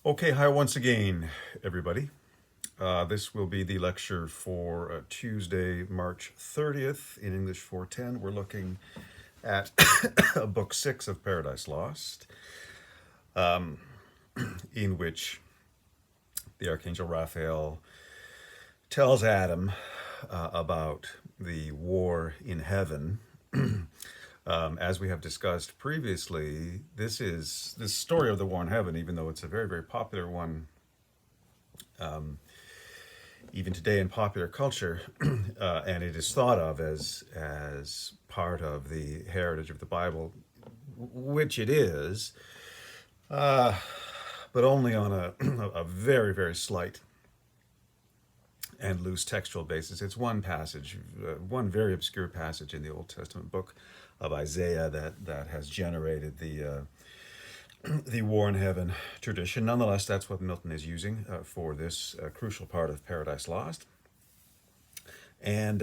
Okay, hi once again, everybody. This will be the lecture for Tuesday, March 30th in English 410. We're looking at Book 6 of Paradise Lost, in which the Archangel Raphael tells Adam about the war in heaven. As we have discussed previously, this story of the war in heaven, even though it's a very, very popular one even today in popular culture, and it is thought of as part of the heritage of the Bible, which it is, but only on a very, very slight and loose textual basis. It's one passage, one very obscure passage in the Old Testament book of Isaiah that has generated the war in heaven tradition. Nonetheless, that's what Milton is using for this crucial part of Paradise Lost. And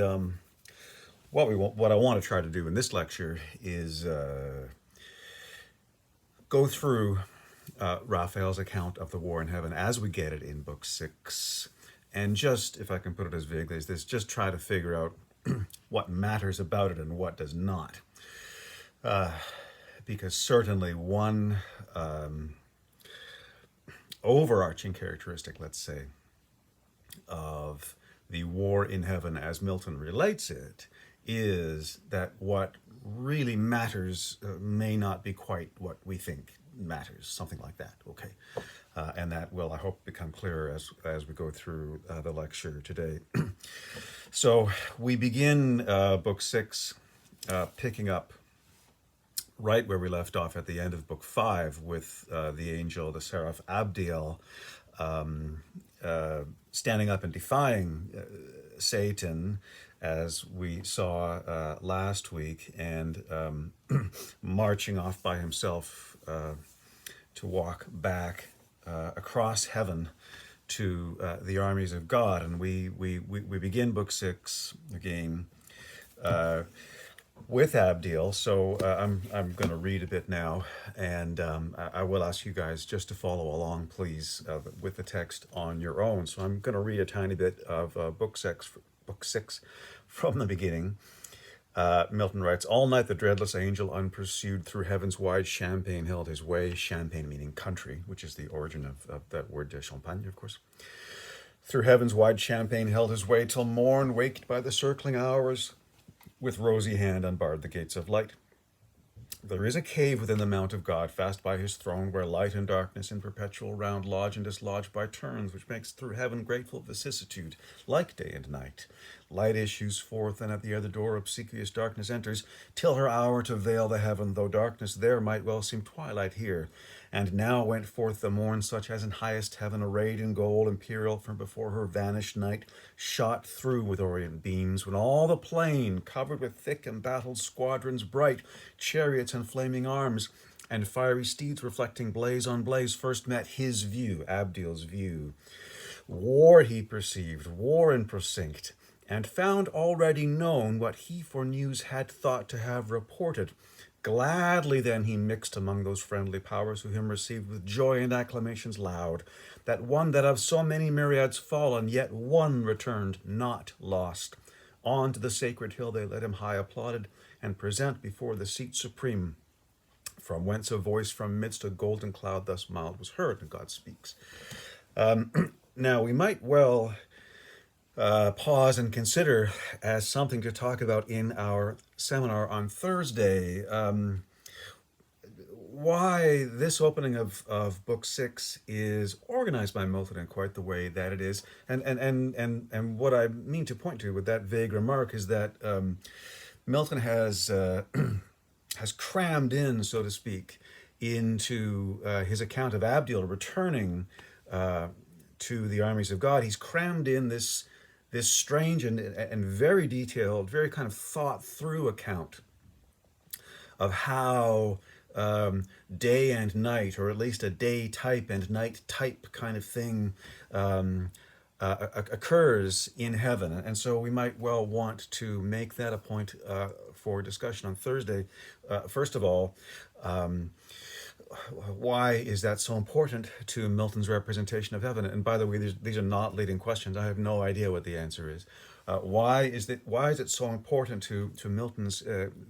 what I want to try to do in this lecture is go through Raphael's account of the war in heaven as we get it in Book 6, and just, if I can put it as vaguely as this, just try to figure out what matters about it and what does not. Because certainly one overarching characteristic, let's say, of the war in heaven as Milton relates it is that what really matters may not be quite what we think matters, something like that, okay? And that will, I hope, become clearer as we go through the lecture today. So we begin Book 6, picking up right where we left off at the end of Book 5 with the angel, the seraph Abdiel, standing up and defying Satan, as we saw last week, and marching off by himself to walk back across heaven to the armies of God. And we begin Book 6 again with Abdiel. So I'm going to read a bit now, and I will ask you guys just to follow along, please, with the text on your own. So I'm going to read a tiny bit of Book 6 from the beginning. Milton writes, "All night the dreadless angel unpursued through heaven's wide champaign held his way," champagne meaning country, which is the origin of that word de champagne, of course. "Through heaven's wide champaign held his way till morn, waked by the circling hours, with rosy hand unbarred the gates of light. There is a cave within the mount of God, fast by his throne, where light and darkness in perpetual round lodge and dislodge by turns, which makes through heaven grateful vicissitude, like day and night. Light issues forth, and at the other door obsequious darkness enters, till her hour to veil the heaven, though darkness there might well seem twilight here. And now went forth the morn, such as in highest heaven, arrayed in gold imperial, from before her vanished night, shot through with orient beams, when all the plain, covered with thick embattled squadrons bright, chariots and flaming arms, and fiery steeds reflecting blaze on blaze, first met his view," Abdiel's view. "War he perceived, war in procinct, and found already known what he for news had thought to have reported. Gladly then he mixed among those friendly powers, who him received with joy and acclamations loud, that one that of so many myriads fallen, yet one returned not lost. On to the sacred hill they led him high applauded, and present before the seat supreme, from whence a voice from midst a golden cloud thus mild was heard," and God speaks. Now we might well pause and consider as something to talk about in our seminar on Thursday, why this opening of Book 6 is organized by Milton in quite the way that it is. And what I mean to point to with that vague remark is that Milton has crammed in, so to speak, into his account of Abdiel returning to the armies of God. He's crammed in this strange and very detailed, very kind of thought through account of how day and night, or at least a day type and night type kind of thing, occurs in heaven. And so we might well want to make that a point for discussion on Thursday. First of all, why is that so important to Milton's representation of heaven? And by the way, these are not leading questions. I have no idea what the answer is. Why is it so important to Milton's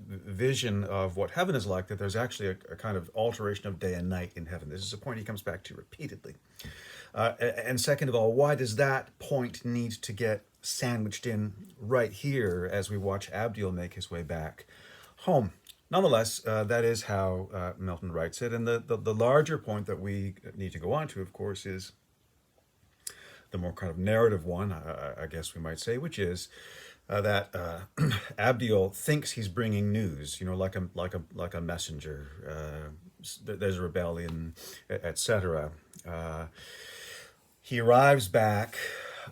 vision of what heaven is like that there's actually a kind of alteration of day and night in heaven? This is a point he comes back to repeatedly. And second of all, why does that point need to get sandwiched in right here as we watch Abdiel make his way back home? Nonetheless, that is how Milton writes it. And the larger point that we need to go on to, of course, is the more kind of narrative one, I guess we might say, which is that Abdiel thinks he's bringing news, like a messenger. There's a rebellion, etc. He arrives back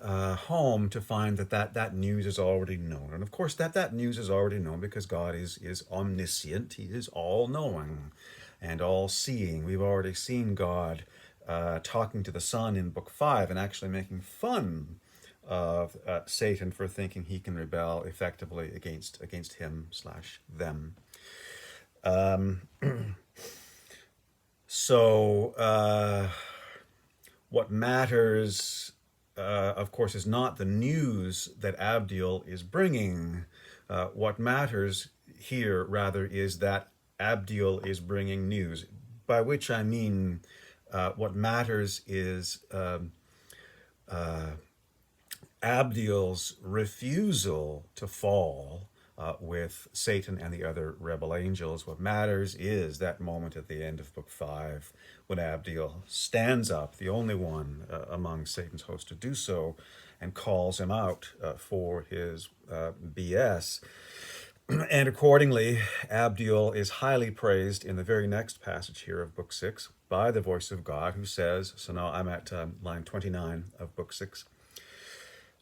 home to find that news is already known. And of course, that news is already known because God is omniscient. He is all-knowing and all-seeing. We've already seen God talking to the Son in Book 5 and actually making fun of Satan for thinking he can rebel effectively against him/them. So what matters, of course, is not the news that Abdiel is bringing. What matters here, rather, is that Abdiel is bringing news, by which I mean what matters is Abdiel's refusal to fall with Satan and the other rebel angels. What matters is that moment at the end of Book 5 when Abdiel stands up, the only one among Satan's host to do so, and calls him out for his BS. And accordingly, Abdiel is highly praised in the very next passage here of Book 6 by the voice of God, who says, so now I'm at line 29 of Book 6.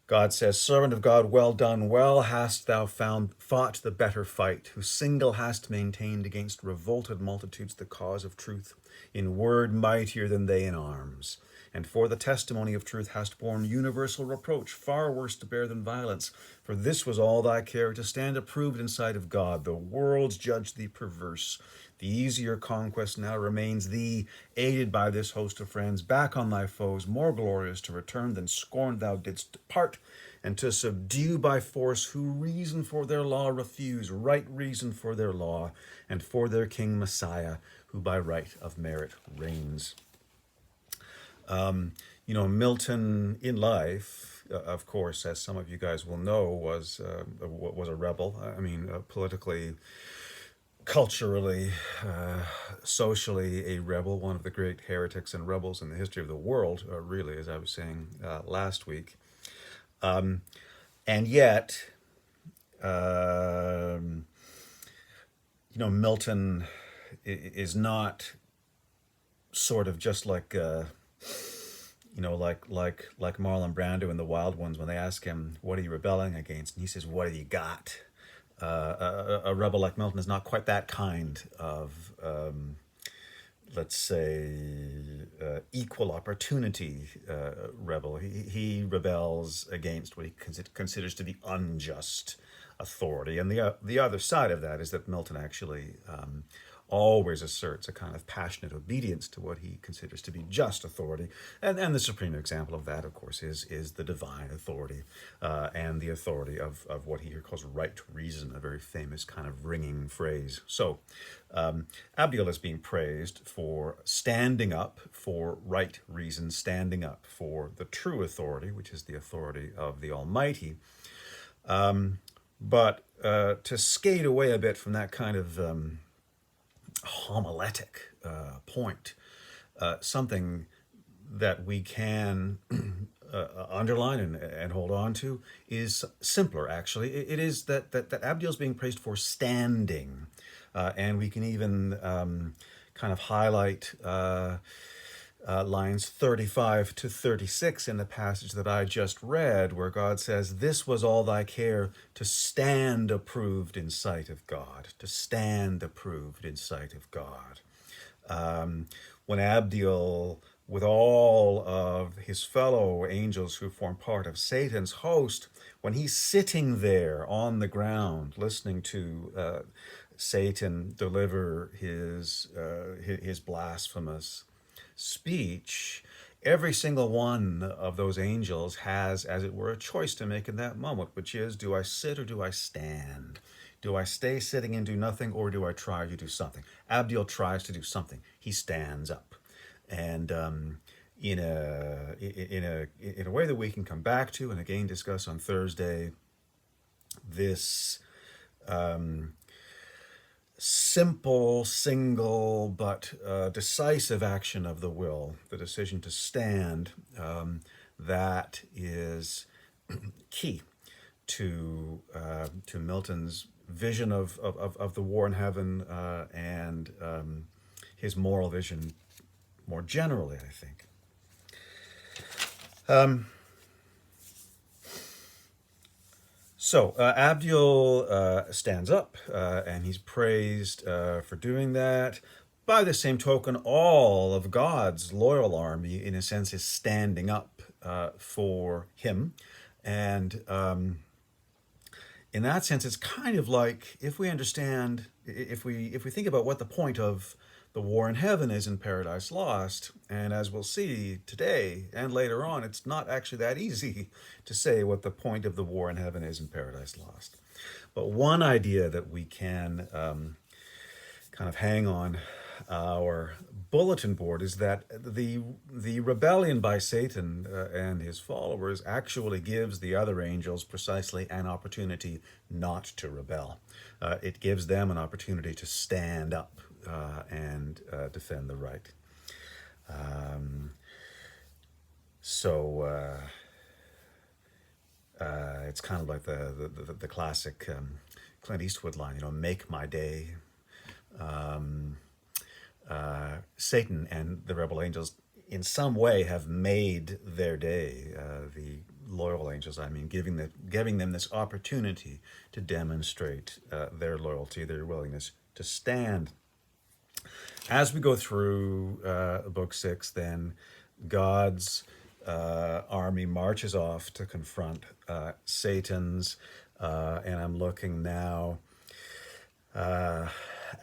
God says, "Servant of God, well done, well hast thou fought the better fight, who single hast maintained against revolted multitudes the cause of truth, in word mightier than they in arms. And for the testimony of truth hast borne universal reproach, far worse to bear than violence. For this was all thy care, to stand approved in sight of God. The world's judged thee perverse. The easier conquest now remains thee, aided by this host of friends, back on thy foes, more glorious to return than scorn thou didst depart, and to subdue by force who reason for their law refuse, right reason for their law, and for their king Messiah, who by right of merit reigns." Milton in life, of course, as some of you guys will know, was a rebel. I mean, politically, culturally, socially a rebel, one of the great heretics and rebels in the history of the world, really, as I was saying last week. And yet, Milton is not sort of just like like Marlon Brando in The Wild Ones when they ask him, "What are you rebelling against?" And he says, "What have you got?" A rebel like Milton is not quite that kind of, let's say, equal opportunity rebel. He rebels against what he considers to be unjust authority. And the other side of that is that Milton actually always asserts a kind of passionate obedience to what he considers to be just authority. And the supreme example of that, of course, is the divine authority and the authority of what he here calls right reason, a very famous kind of ringing phrase. So Abdiel is being praised for standing up for right reason, standing up for the true authority, which is the authority of the Almighty. But to skate away a bit from that kind of homiletic point, something that we can underline and hold on to is simpler, actually. It is that Abdiel is being praised for standing. And we can even kind of highlight lines 35 to 36 in the passage that I just read, where God says, "This was all thy care, to stand approved in sight of God," to stand approved in sight of God. When Abdiel, with all of his fellow angels who form part of Satan's host, when he's sitting there on the ground listening to Satan deliver his blasphemous speech, every single one of those angels has, as it were, a choice to make in that moment, which is, do I sit or do I stand? Do I stay sitting and do nothing, or do I try to do something? Abdiel tries to do something. He stands up, and in a way that we can come back to and again discuss on Thursday, this simple, single, but decisive action of the will, the decision to stand, that is key to Milton's vision of the war in heaven, and his moral vision more generally, I think. So Abdiel stands up, and he's praised for doing that. By the same token, all of God's loyal army, in a sense, is standing up for him. And in that sense, it's kind of like, if we understand, if we think about what the point of the war in heaven is in Paradise Lost, and as we'll see today and later on, it's not actually that easy to say what the point of the war in heaven is in Paradise Lost. But one idea that we can kind of hang on our bulletin board is that the rebellion by Satan and his followers actually gives the other angels precisely an opportunity not to rebel. It gives them an opportunity to stand up and defend the right. So it's kind of like the classic Clint Eastwood line, make my day. Satan and the rebel angels in some way have made their day, the loyal angels, giving them this opportunity to demonstrate their loyalty, their willingness to stand. As we go through Book 6, then God's army marches off to confront Satan's, and I'm looking now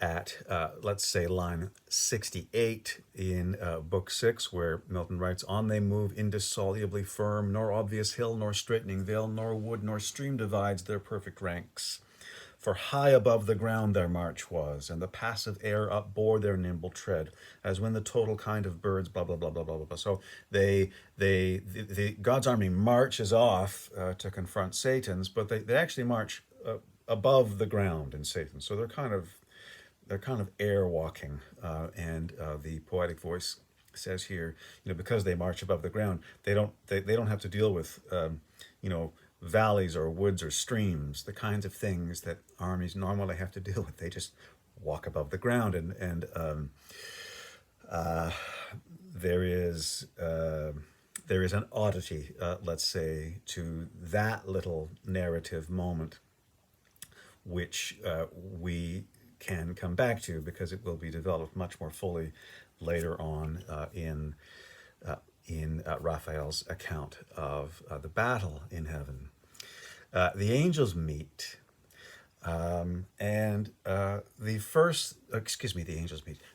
at, let's say, line 68 in Book 6, where Milton writes, "On they move indissolubly firm, nor obvious hill, nor straightening vale, nor wood, nor stream divides their perfect ranks. For high above the ground their march was, and the passive air upbore their nimble tread, as when the total kind of birds," blah, blah, blah, blah, blah, blah. So God's army marches off to confront Satan's, but they actually march above the ground in Satan. So they're kind of air walking, and the poetic voice says here, because they march above the ground, they don't have to deal with valleys or woods or streams, the kinds of things that armies normally have to deal with. They just walk above the ground, and there is an oddity, let's say, to that little narrative moment, which we can come back to because it will be developed much more fully later on in Raphael's account of the battle in heaven. The angels meet, and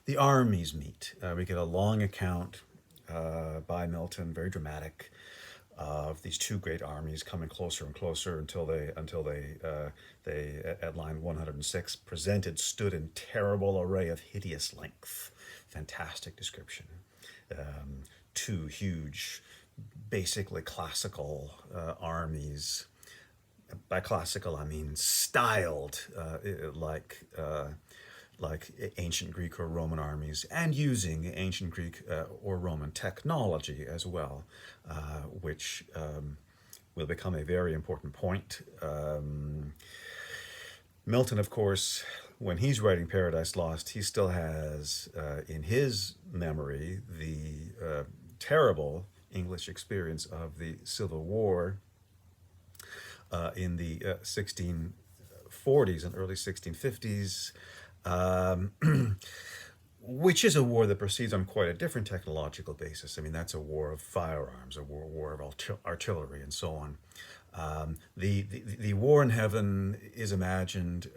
the armies meet. We get a long account by Milton, very dramatic, of these two great armies coming closer and closer until they at line 106 stood in terrible array of hideous length. Fantastic description. Two huge, basically classical armies. By classical, I mean styled, like ancient Greek or Roman armies, and using ancient Greek or Roman technology as well, which will become a very important point. Milton, of course, when he's writing Paradise Lost, he still has in his memory the terrible English experience of the Civil War in the 1640s and early 1650s, which is a war that proceeds on quite a different technological basis. That's a war of firearms, a war of artillery, and so on. The war in heaven is imagined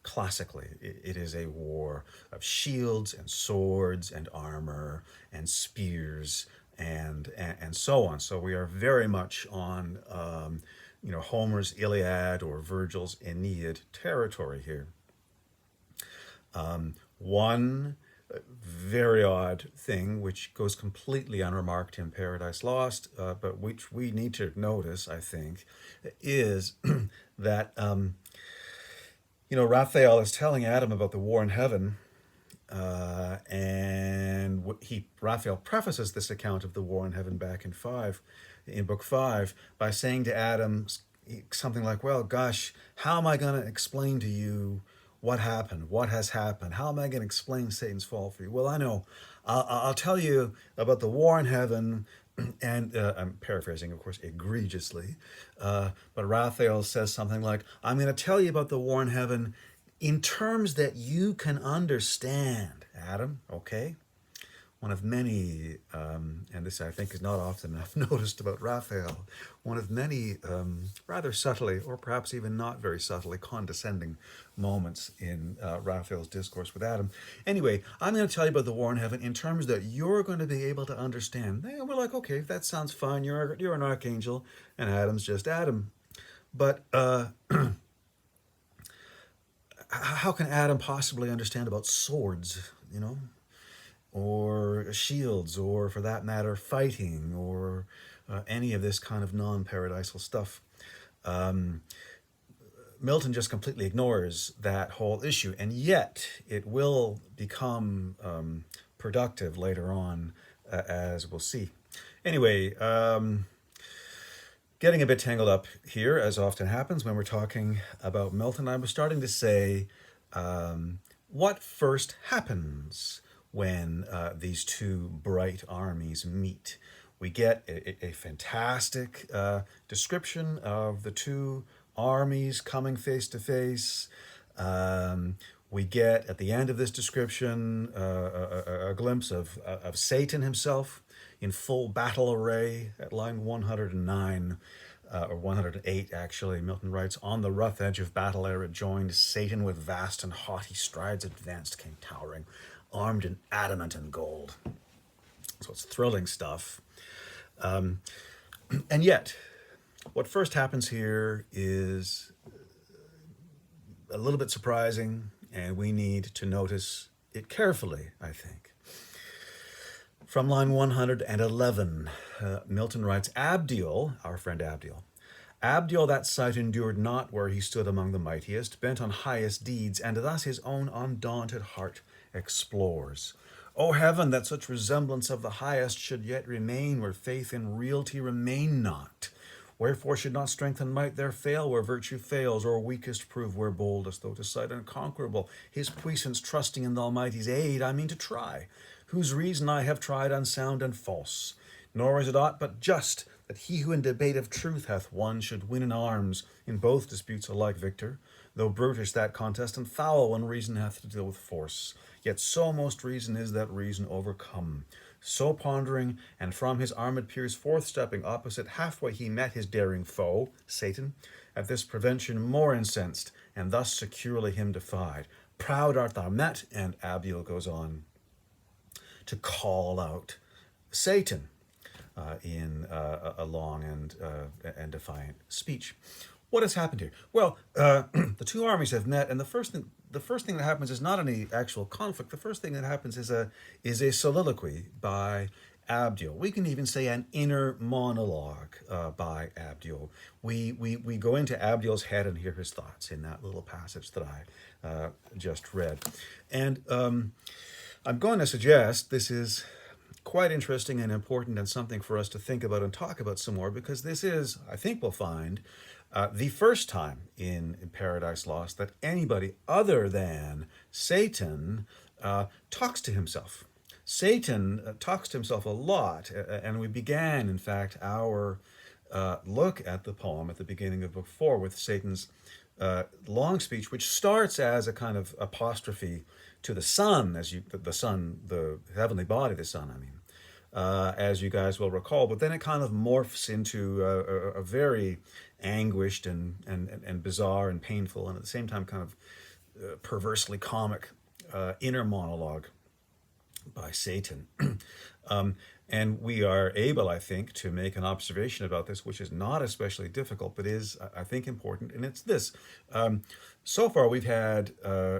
classically. It is a war of shields and swords and armor and spears and so on. So we are very much on Homer's Iliad or Virgil's Aeneid territory here. One very odd thing, which goes completely unremarked in Paradise Lost, but which we need to notice, I think, is that Raphael is telling Adam about the war in heaven, and Raphael prefaces this account of the war in heaven back in book 5, by saying to Adam something like, "Well, gosh, how am I going to explain to you what happened? What has happened? How am I going to explain Satan's fall for you?" "Well, I know. I'll tell you about the war in heaven." And I'm paraphrasing, of course, egregiously. But Raphael says something like, "I'm going to tell you about the war in heaven in terms that you can understand, Adam, okay?" One of many, and this I think is not often enough noticed about Raphael, one of many rather subtly, or perhaps even not very subtly, condescending moments in Raphael's discourse with Adam. Anyway, I'm going to tell you about the war in heaven in terms that you're going to be able to understand. And we're like, okay, that sounds fine. You're an archangel, and Adam's just Adam. But how can Adam possibly understand about swords, or shields, or for that matter, fighting, or any of this kind of non-paradisal stuff? Milton just completely ignores that whole issue, and yet it will become productive later on, as we'll see. Anyway, getting a bit tangled up here, as often happens when we're talking about Milton. I was starting to say, what first happens when these two bright armies meet? We get a fantastic description of the two armies coming face to face. We get, at the end of this description, a glimpse of Satan himself in full battle array at line 109, or 108 actually. Milton writes, "On the rough edge of battle ere it joined, Satan with vast and haughty strides advanced, came towering, armed in adamant and gold." So it's thrilling stuff. And yet, what first happens here is a little bit surprising, and we need to notice it carefully, I think. From line 111, Milton writes, "Abdiel," our friend Abdiel, "Abdiel that sight endured not where he stood among the mightiest, bent on highest deeds, and thus his own undaunted heart explores. O heaven, that such resemblance of the highest should yet remain where faith and realty remain not. Wherefore should not strength and might there fail where virtue fails, or weakest prove where boldest, though to sight unconquerable? His puissance trusting in the Almighty's aid, I mean to try, whose reason I have tried unsound and false. Nor is it aught but just that he who in debate of truth hath won should win in arms, in both disputes alike victor, though brutish that contest and foul when reason hath to deal with force. Yet so most reason is that reason overcome. So pondering, and from his armed peers forth stepping opposite, halfway he met his daring foe, Satan, at this prevention more incensed, and thus securely him defied. Proud art thou met," and Abiel goes on to call out Satan in a long and defiant speech. What has happened here? Well, the two armies have met, and the first thing that happens is not any actual conflict. The first thing that happens is a soliloquy by Abdiel. We can even say an inner monologue by Abdiel. We go into Abdiel's head and hear his thoughts in that little passage that I just read. And I'm going to suggest this is quite interesting and important, and something for us to think about and talk about some more, because this is, I think we'll find, the first time in Paradise Lost that anybody other than Satan talks to himself. Satan talks to himself a lot, and we began, in fact, our look at the poem at the beginning of Book 4 with Satan's long speech, which starts as a kind of apostrophe to the sun, the sun, the heavenly body, the sun, I mean. as you guys will recall. But then it kind of morphs into a very anguished and bizarre and painful, and at the same time kind of perversely comic inner monologue by Satan. um, and we are able, I think, to make an observation about this, which is not especially difficult, but is, I think, important. And it's this. So far, we've had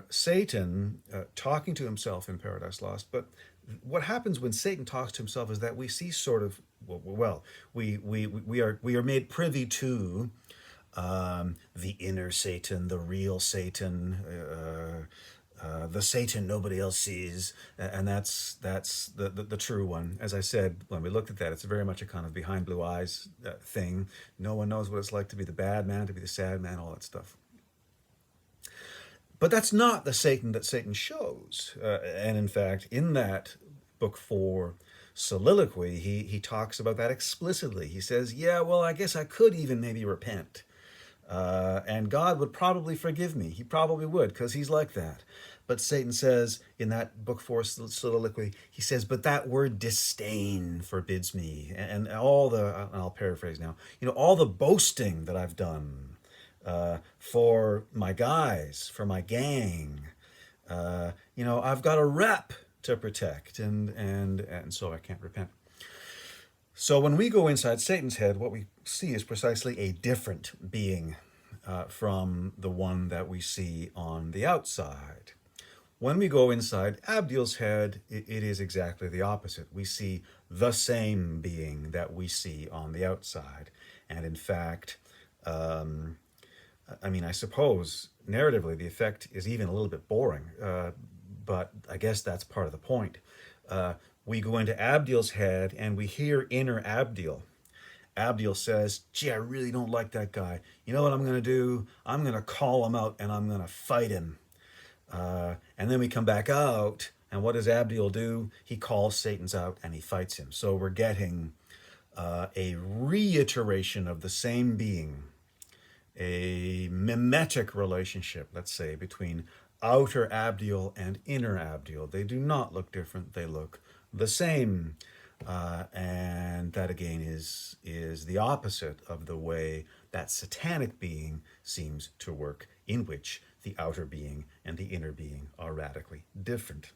Satan talking to himself in Paradise Lost, but what happens when Satan talks to himself is that we see sort of, we are made privy to the inner Satan, the real Satan, the Satan nobody else sees, and that's the true one. As I said, when we looked at that, it's very much a kind of behind blue eyes thing. No one knows what it's like to be the bad man, to be the sad man, all that stuff. But that's not the Satan that Satan shows. And in fact, in that book 4 soliloquy, he talks about that explicitly. He says, yeah, well, I guess I could even maybe repent. And God would probably forgive me. He probably would, because he's like that. But Satan says in that book 4 soliloquy, he says, but that word disdain forbids me. And all the, I'll paraphrase now, all the boasting that I've done for my guys, for my gang, I've got a rep to protect, and so I can't repent. So when we go inside Satan's head, what we see is precisely a different being from the one that we see on the outside. When we go inside Abdiel's head, it is exactly the opposite. We see the same being that we see on the outside. And in fact, I suppose narratively the effect is even a little bit boring, but I guess that's part of the point. We go into Abdiel's head and we hear inner Abdiel. Abdiel says, gee, I really don't like that guy. You know what I'm going to do? I'm going to call him out and I'm going to fight him. And then we come back out, and what does Abdiel do? He calls Satan's out and he fights him. So we're getting a reiteration of the same being, a mimetic relationship, let's say, between outer Abdiel and inner Abdiel. They do not look different, they look the same. And that again is the opposite of the way that satanic being seems to work, in which the outer being and the inner being are radically different.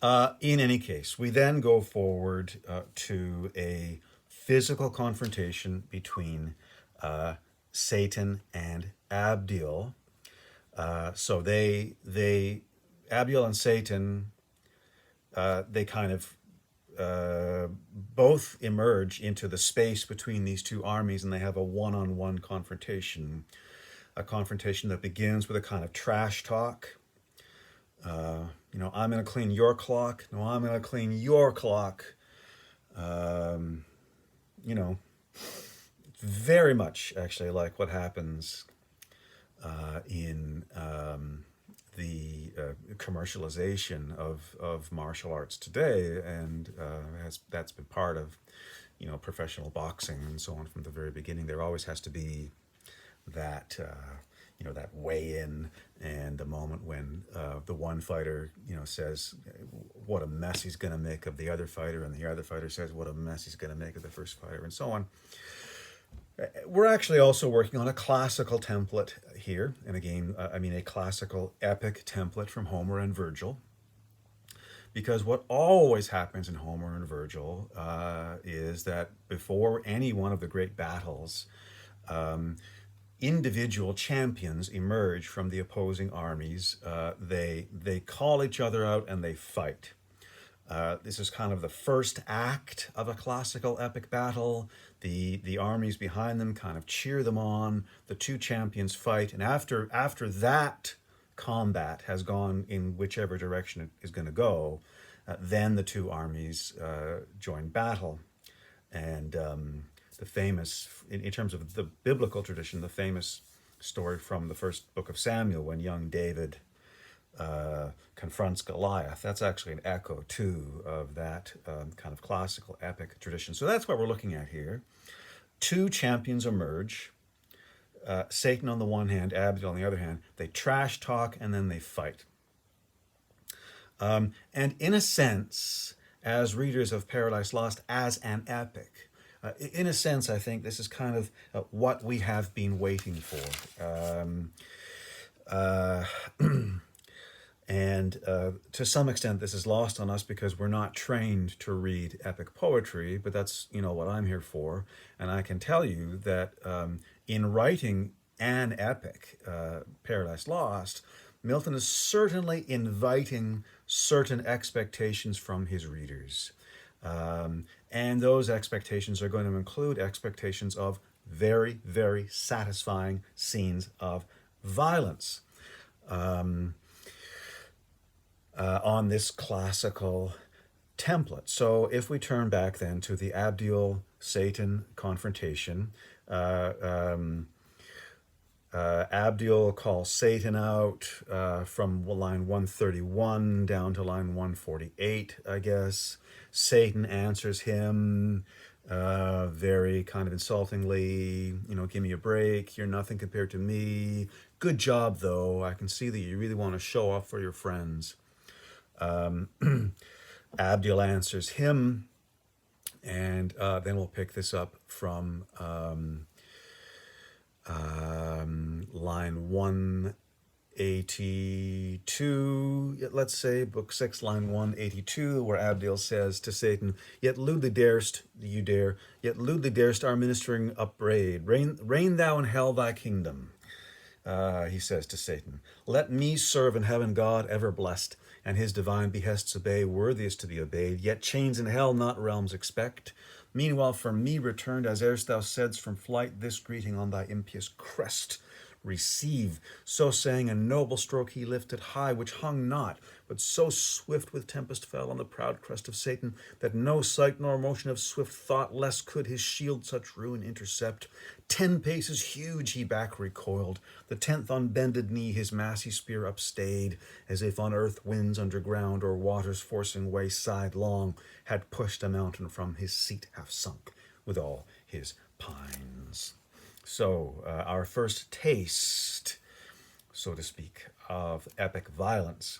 In any case, we then go forward to a physical confrontation between Satan and Abdiel. So Abdiel and Satan, they kind of both emerge into the space between these two armies, and they have a one-on-one confrontation. A confrontation that begins with a kind of trash talk. I'm going to clean your clock. No, I'm going to clean your clock. Very much actually like what happens in the commercialization of martial arts today, and that's been part of professional boxing and so on from the very beginning. There always has to be that that weigh-in, and the moment when the one fighter says what a mess he's going to make of the other fighter, and the other fighter says what a mess he's going to make of the first fighter, and so on. We're actually also working on a classical template here, and again, a classical epic template from Homer and Virgil, because what always happens in Homer and Virgil is that before any one of the great battles, individual champions emerge from the opposing armies. They call each other out and they fight. This is kind of the first act of a classical epic battle. The armies behind them kind of cheer them on. The two champions fight, and after that combat has gone in whichever direction it is going to go, then the two armies join battle. And the famous, in terms of the biblical tradition, the famous story from the first book of Samuel when young David confronts Goliath. That's actually an echo, too, of that kind of classical epic tradition. So that's what we're looking at here. Two champions emerge. Satan on the one hand, Abdiel on the other hand. They trash talk and then they fight. And in a sense, as readers of Paradise Lost as an epic. In a sense, I think this is kind of what we have been waiting for. Uh, and to some extent, this is lost on us because we're not trained to read epic poetry, but that's, what I'm here for. And I can tell you that in writing an epic, Paradise Lost, Milton is certainly inviting certain expectations from his readers. And those expectations are going to include expectations of very, very satisfying scenes of violence on this classical template. So if we turn back then to the Abdiel-Satan confrontation, Abdiel calls Satan out from line 131 down to line 148, I guess. Satan answers him very kind of insultingly, give me a break. You're nothing compared to me. Good job, though. I can see that you really want to show off for your friends. Abdiel answers him, and then we'll pick this up from line 182, let's say, book 6, line 182, where Abdiel says to Satan, "Yet lewdly darest, you dare, yet lewdly darest our ministering upbraid. Reign thou in hell thy kingdom." He says to Satan, "Let me serve in heaven God ever blessed, and his divine behests obey, worthiest to be obeyed. Yet chains in hell not realms expect. Meanwhile from me returned, as erst thou saidst from flight, this greeting on thy impious crest receive." So saying, a noble stroke he lifted high, which hung not, but so swift with tempest fell on the proud crest of Satan, that no sight nor motion of swift thought less could his shield such ruin intercept. 10 paces huge he back recoiled, the 10th on bended knee his massy spear upstayed, as if on earth winds underground or waters forcing way sidelong had pushed a mountain from his seat half sunk with all his pines. So our first taste, so to speak, of epic violence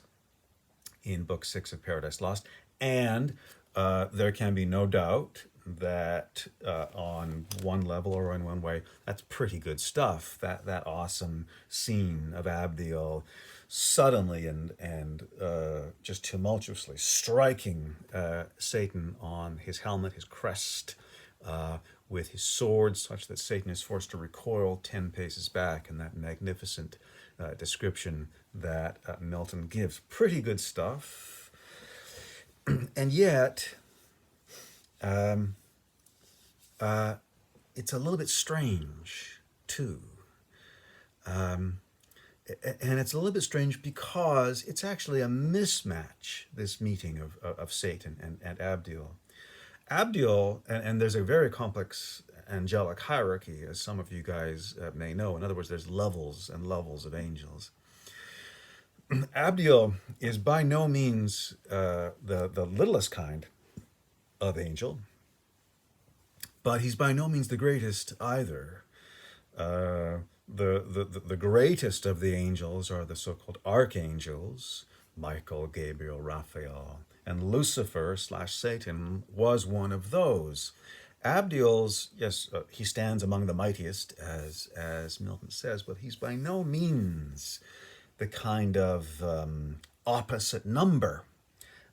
in Book 6 of Paradise Lost. And there can be no doubt that on one level or in one way, that's pretty good stuff. That awesome scene of Abdiel suddenly and just tumultuously striking Satan on his helmet, his crest, with his sword, such that Satan is forced to recoil 10 paces back, and that magnificent description that Milton gives. Pretty good stuff. And yet, it's a little bit strange, too. And it's a little bit strange because it's actually a mismatch, this meeting of Satan and Abdiel. Abdiel, and there's a very complex angelic hierarchy, as some of you guys may know. In other words, there's levels and levels of angels. Abdiel is by no means the littlest kind of angel, but he's by no means the greatest either. The greatest of the angels are the so-called archangels, Michael, Gabriel, Raphael, and Lucifer / Satan was one of those. Abdiel's, yes, he stands among the mightiest, as Milton says, but he's by no means the kind of opposite number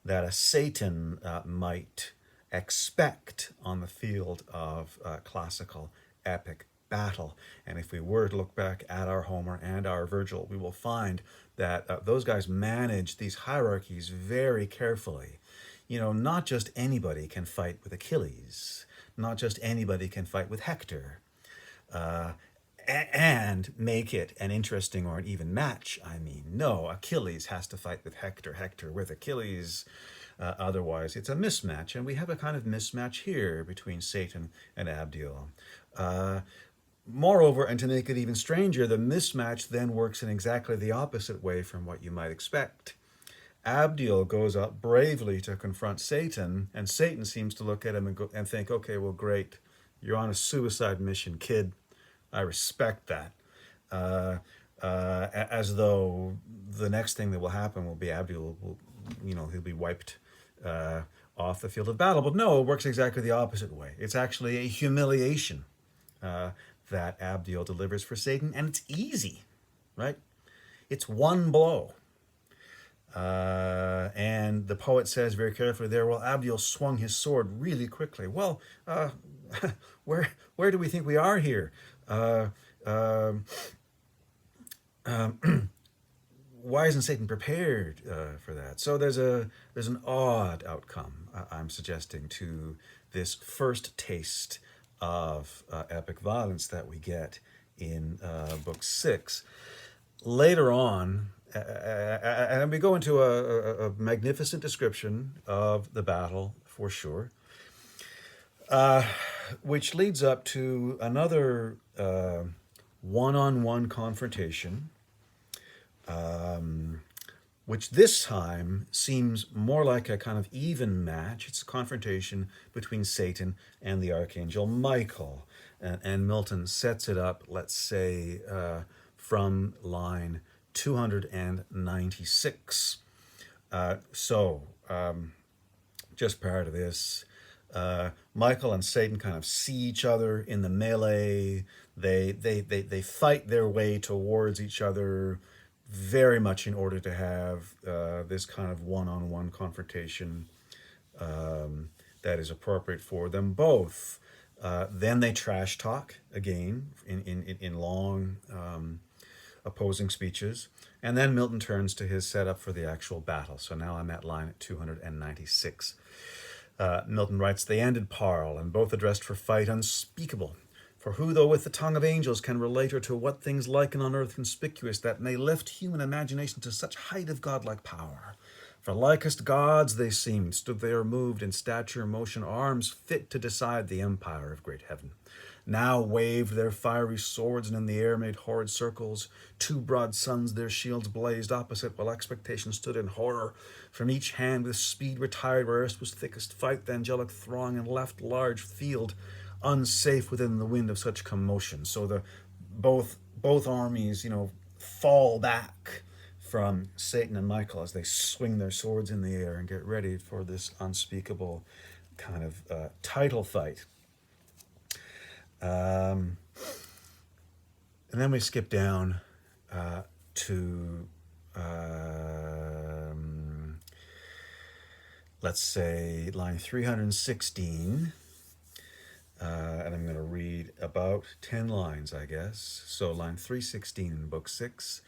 that a Satan might expect on the field of classical epic battle. And if we were to look back at our Homer and our Virgil, we will find that those guys manage these hierarchies very carefully. Not just anybody can fight with Achilles. Not just anybody can fight with Hector. And make it an interesting or an even match. No, Achilles has to fight with Hector, Hector with Achilles. Otherwise, it's a mismatch. And we have a kind of mismatch here between Satan and Abdiel. Moreover, and to make it even stranger, the mismatch then works in exactly the opposite way from what you might expect. Abdiel goes up bravely to confront Satan, and Satan seems to look at him and think, okay, well, great. You're on a suicide mission, kid. I respect that. As though the next thing that will happen will be Abdiel will he'll be wiped off the field of battle. But no, it works exactly the opposite way. It's actually a humiliation uh, that Abdiel delivers for Satan, and it's easy, right? It's one blow. And the poet says very carefully there, well, Abdiel swung his sword really quickly. Well, where do we think we are here? Uh, um, why isn't Satan prepared for that? So there's an odd outcome, I'm suggesting, to this first taste of epic violence that we get in book 6. Later on, and we go into a magnificent description of the battle for sure, which leads up to another one-on-one confrontation, which this time seems more like a kind of even match. It's a confrontation between Satan and the archangel Michael. And Milton sets it up, let's say, from line 296. Just prior to this, Michael and Satan kind of see each other in the melee. They fight their way towards each other, very much in order to have this kind of one-on-one confrontation that is appropriate for them both. Then they trash talk again in long opposing speeches. And then Milton turns to his setup for the actual battle. So now I'm at line 296. Milton writes, they ended parle, and both addressed for fight unspeakable. For who, though with the tongue of angels, can relate her to what things liken on earth conspicuous, that may lift human imagination to such height of godlike power? For likest gods they seemed, stood there moved in stature, motion, arms fit to decide the empire of great heaven. Now waved their fiery swords, and in the air made horrid circles. Two broad suns their shields blazed opposite, while expectation stood in horror. From each hand with speed retired, where erst was thickest fight, the angelic throng, and left large field unsafe within the wind of such commotion. So the both armies, fall back from Satan and Michael as they swing their swords in the air and get ready for this unspeakable kind of title fight. And then we skip down to, let's say, line 316. And I'm going to read about 10 lines, I guess. So line 316 in book 6.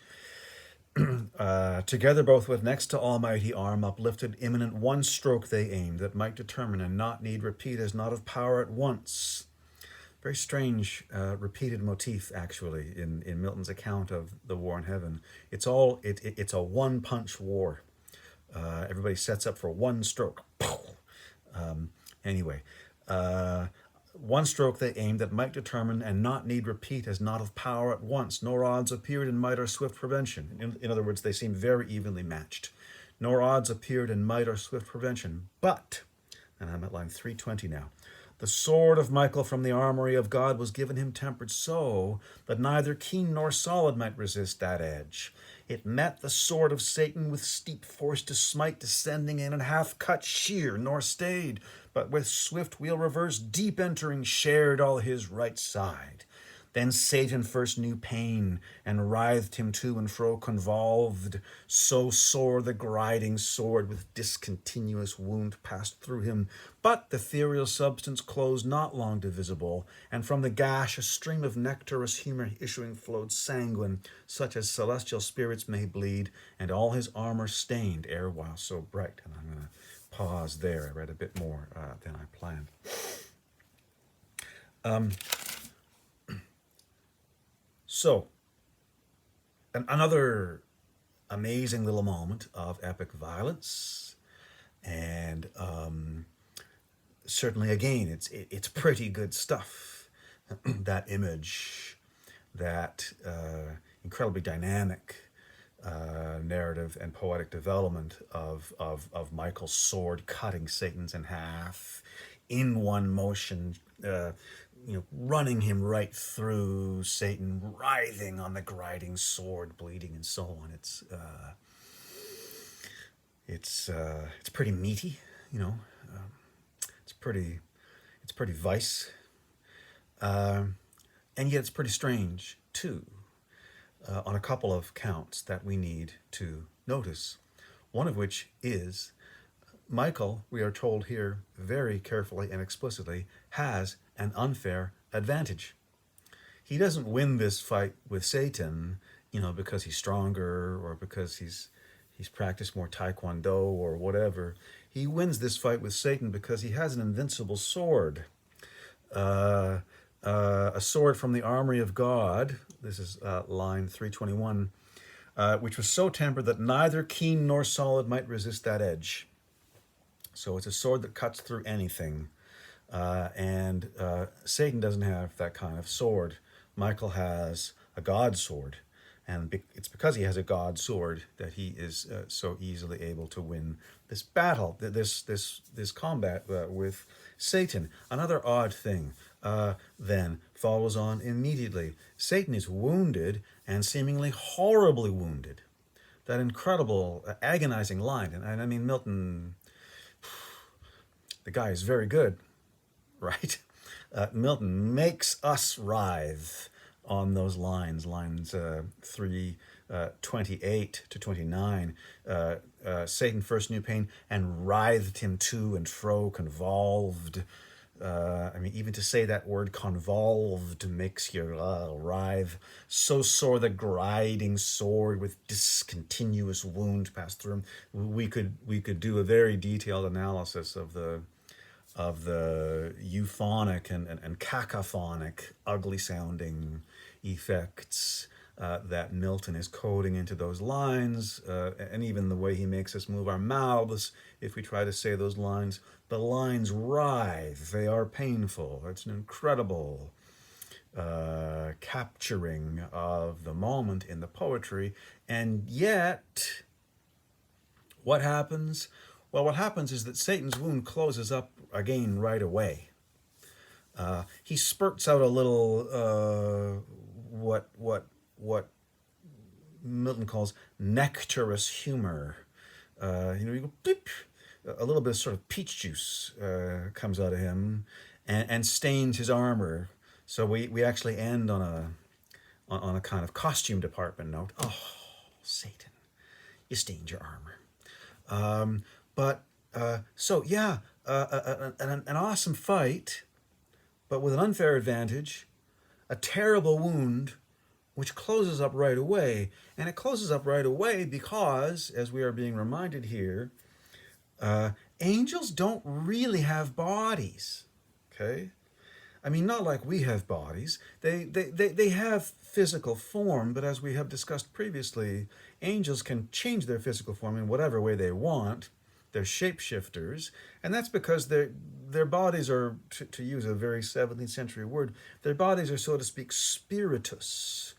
Together both with next to almighty arm uplifted imminent, one stroke they aimed, that might determine and not need repeat, as not of power at once. Very strange repeated motif, actually, in Milton's account of the war in heaven. It's a one-punch war. Everybody sets up for one stroke. Anyway, one stroke they aimed, that might determine and not need repeat, as not of power at once, nor odds appeared in might or swift prevention. In other words, they seem very evenly matched. Nor odds appeared in might or swift prevention. But, and I'm at line 320 now, the sword of Michael from the armory of God was given him tempered so that neither keen nor solid might resist that edge. It met the sword of Satan with steep force to smite, descending in and half cut sheer, nor stayed, but with swift wheel reverse, deep entering, shared all his right side. Then Satan first knew pain, and writhed him to and fro convolved. So sore the griding sword with discontinuous wound passed through him. But the ethereal substance closed not long divisible, and from the gash a stream of nectarous humor issuing flowed sanguine, such as celestial spirits may bleed, and all his armor stained erewhile so bright. And I'm going to pause there. I read a bit more than I planned. So, another amazing little moment of epic violence, and certainly, again, it's pretty good stuff. That image, that incredibly dynamic narrative and poetic development of Michael's sword cutting Satan's in half in one motion, running him right through, Satan writhing on the griding sword, bleeding and so on. It's pretty meaty, you know, it's pretty, it's pretty vice, um, and yet it's pretty strange too, on a couple of counts that we need to notice. One of which is Michael, we are told here very carefully and explicitly, has an unfair advantage. He doesn't win this fight with Satan, because he's stronger or because he's practiced more taekwondo or whatever. He wins this fight with Satan because he has an invincible sword, uh, a sword from the armory of God. This is line 321, which was so tempered that neither keen nor solid might resist that edge. So it's a sword that cuts through anything. And Satan doesn't have that kind of sword. Michael has a God sword. And it's because he has a God sword that he is so easily able to win this battle, this combat with Satan. Another odd thing then follows on immediately. Satan is wounded and seemingly horribly wounded. That incredible, agonizing line. And I mean, Milton, the guy is very good, right? Milton makes us writhe on those lines 328 to 29. Satan first knew pain and writhed him to and fro, convolved. Even to say that word convolved makes you writhe. So sore the grinding sword with discontinuous wound passed through him. We could do a very detailed analysis of the euphonic and cacophonic, ugly sounding effects that Milton is coding into those lines, and even the way he makes us move our mouths if we try to say those lines. The lines writhe, they are painful. It's an incredible capturing of the moment in the poetry. And yet, what happens? Well, what happens is that Satan's wound closes up again right away. He spurts out a little what Milton calls nectarous humor. You go beep, a little bit of sort of peach juice comes out of him and stains his armor. So we actually end on a kind of costume department note. Oh, Satan, you stained your armor. An awesome fight, but with an unfair advantage, a terrible wound, which closes up right away. And it closes up right away because, as we are being reminded here, angels don't really have bodies, okay? I mean, not like we have bodies. They have physical form, but as we have discussed previously, angels can change their physical form in whatever way they want. They're shapeshifters, and that's because their bodies are, to use a very 17th century word, their bodies are, so to speak, spiritus.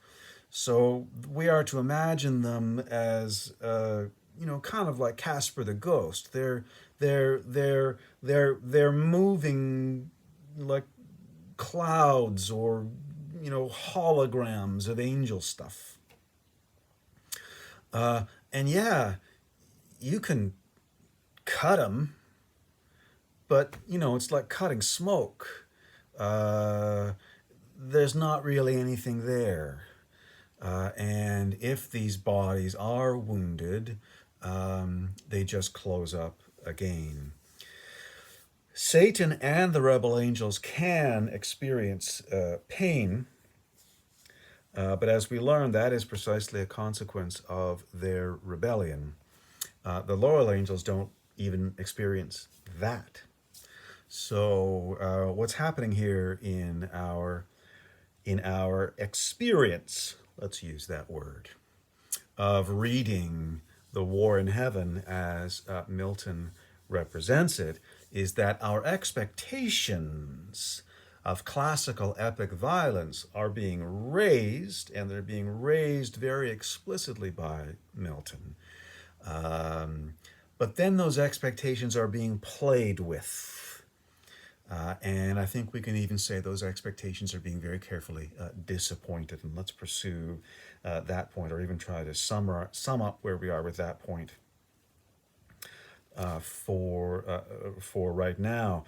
So we are to imagine them as, kind of like Casper the Ghost. They're moving like clouds or holograms of angel stuff. And yeah, you can cut them, but it's like cutting smoke. There's not really anything there. And if these bodies are wounded, they just close up again. Satan and the rebel angels can experience pain, but as we learn, that is precisely a consequence of their rebellion. The loyal angels don't even experience that. So what's happening here in our experience, let's use that word, of reading the war in heaven as Milton represents it, is that our expectations of classical epic violence are being raised, and they're being raised very explicitly by Milton. But then those expectations are being played with. And I think we can even say those expectations are being very carefully disappointed. And let's pursue that point, or even try to sum up where we are with that point. for right now.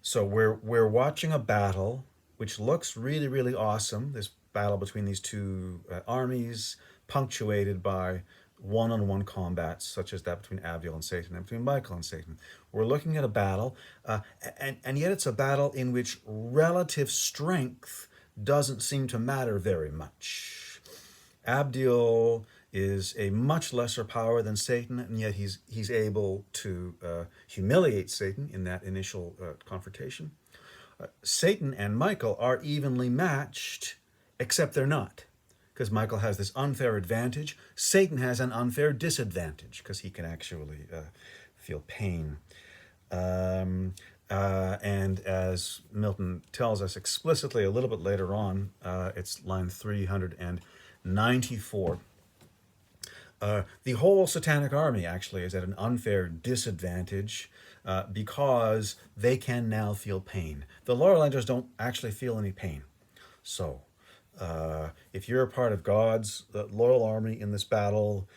So we're watching a battle which looks really really awesome. This battle between these two armies, punctuated by one-on-one combats such as that between Abiel and Satan and between Michael and Satan. We're looking at a battle, and yet it's a battle in which relative strength doesn't seem to matter very much. Abdiel is a much lesser power than Satan, and yet he's able to humiliate Satan in that initial confrontation. Satan and Michael are evenly matched, except they're not, because Michael has this unfair advantage. Satan has an unfair disadvantage because he can actually feel pain. And as Milton tells us explicitly a little bit later on, it's line 394. The whole satanic army actually is at an unfair disadvantage because they can now feel pain. The loyal angels don't actually feel any pain. So, if you're a part of God's loyal army in this battle,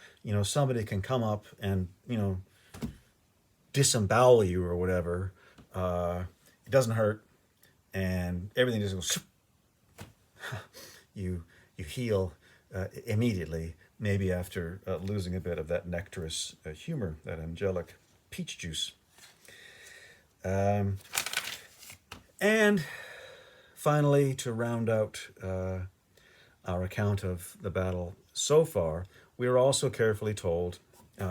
somebody can come up and, disembowel you or whatever. It doesn't hurt, and everything just goes. You heal immediately, maybe after losing a bit of that nectarous humor, that angelic peach juice. And finally, to round out our account of the battle so far, we are also carefully told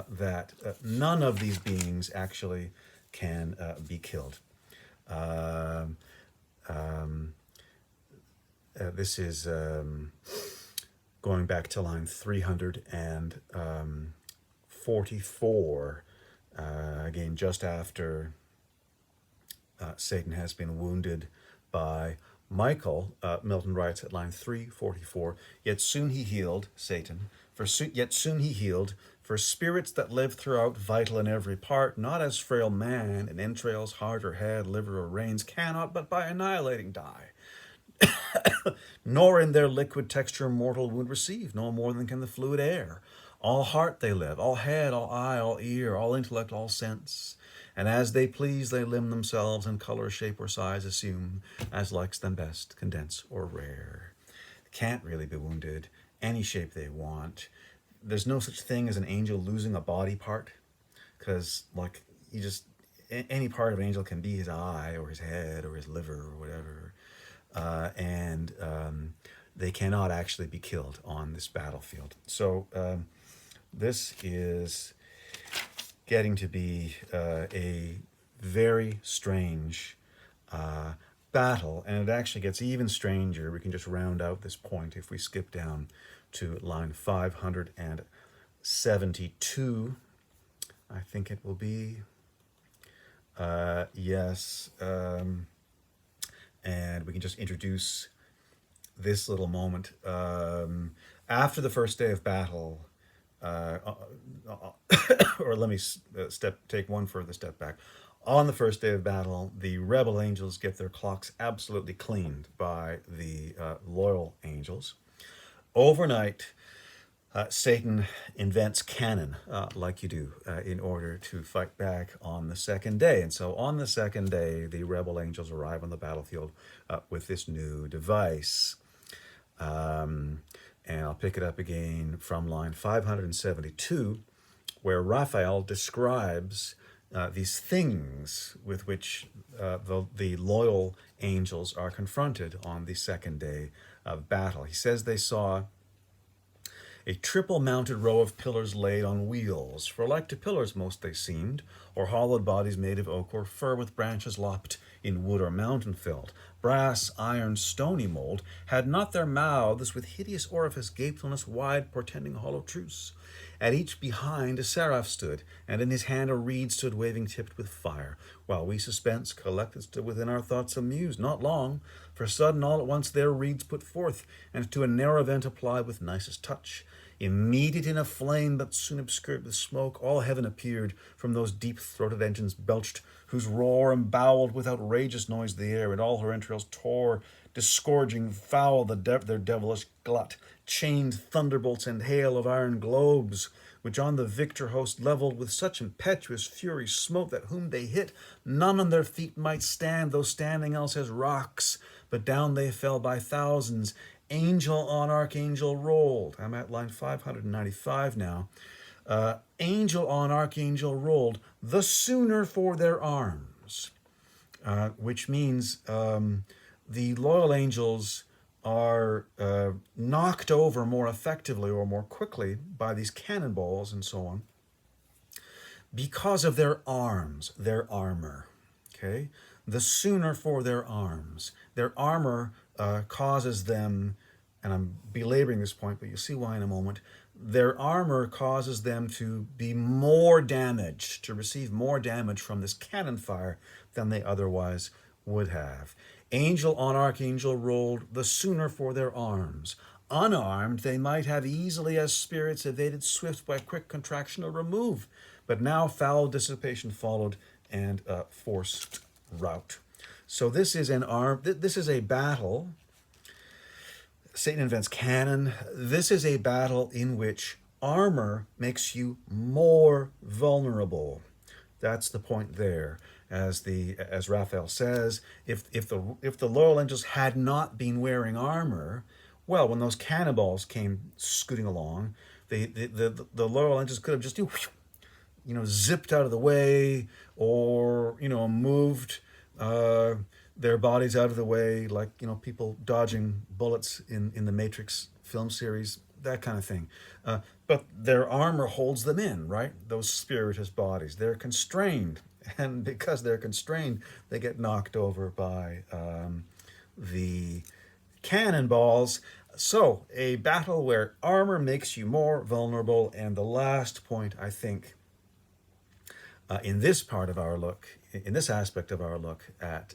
that none of these beings actually can be killed. This is going back to line 344, again, just after Satan has been wounded by Michael. Milton writes at line 344, yet soon he healed, Satan, yet soon he healed, for spirits that live throughout, vital in every part, not as frail man, in entrails, heart, or head, liver, or reins, cannot but by annihilating die. Nor in their liquid texture mortal wound receive, no more than can the fluid air. All heart they live, all head, all eye, all ear, all intellect, all sense. And as they please, they limn themselves, and color, shape, or size assume, as likes them best, condense, or rare. Can't really be wounded, any shape they want. There's no such thing as an angel losing a body part, because any part of an angel can be his eye or his head or his liver or whatever, and they cannot actually be killed on this battlefield. So this is getting to be a very strange battle, and it actually gets even stranger. We can just round out this point if we skip down to line 572, I think it will be. Yes, and we can just introduce this little moment. After the first day of battle, or let me take one further step back. On the first day of battle, the rebel angels get their clocks absolutely cleaned by the loyal angels. Overnight, Satan invents cannon, like you do, in order to fight back on the second day. And so on the second day, the rebel angels arrive on the battlefield with this new device. And I'll pick it up again from line 572, where Raphael describes these things with which the loyal angels are confronted on the second day of battle. He says they saw a triple-mounted row of pillars laid on wheels, for like to pillars most they seemed, or hollowed bodies made of oak or fir with branches lopped, in wood or mountain filled. Brass, iron, stony mold, had not their mouths with hideous orifice gaped on us wide, portending hollow truce. At each behind a seraph stood, and in his hand a reed stood waving tipped with fire, while we suspense collected stood within our thoughts amused, not long, for sudden all at once their reeds put forth, and to a narrow vent applied with nicest touch. Immediate in a flame that soon obscured with smoke, all heaven appeared from those deep-throated engines belched, whose roar emboweled with outrageous noise the air, and all her entrails tore, disgorging foul their devilish glut, chained thunderbolts and hail of iron globes, which on the victor host levelled with such impetuous fury smote that whom they hit, none on their feet might stand, though standing else as rocks, but down they fell by thousands. Angel on archangel rolled. I'm at line 595 now. Angel on archangel rolled, the sooner for their arms, which means the loyal angels are knocked over more effectively or more quickly by these cannonballs and so on because of their arms, their armor. Okay? The sooner for their arms. Their armor causes them, and I'm belaboring this point, but you'll see why in a moment. Their armor causes them to be more damaged, to receive more damage from this cannon fire than they otherwise would have. Angel on archangel rolled, the sooner for their arms. Unarmed, they might have easily as spirits evaded swift by quick contraction or remove. But now foul dissipation followed and forced rout. So this is this is a battle. Satan invents cannon. This is a battle in which armor makes you more vulnerable. That's the point there. As Raphael says, if the loyal angels had not been wearing armor, well, when those cannonballs came scooting along, the loyal angels could have just zipped out of the way, or moved their bodies out of the way, like people dodging bullets in the Matrix film series, that kind of thing. But their armor holds them in, right? Those spiritist bodies, they're constrained. And because they're constrained, they get knocked over by the cannonballs. So, a battle where armor makes you more vulnerable. And the last point, I think, in this part of our look, in this aspect of our look at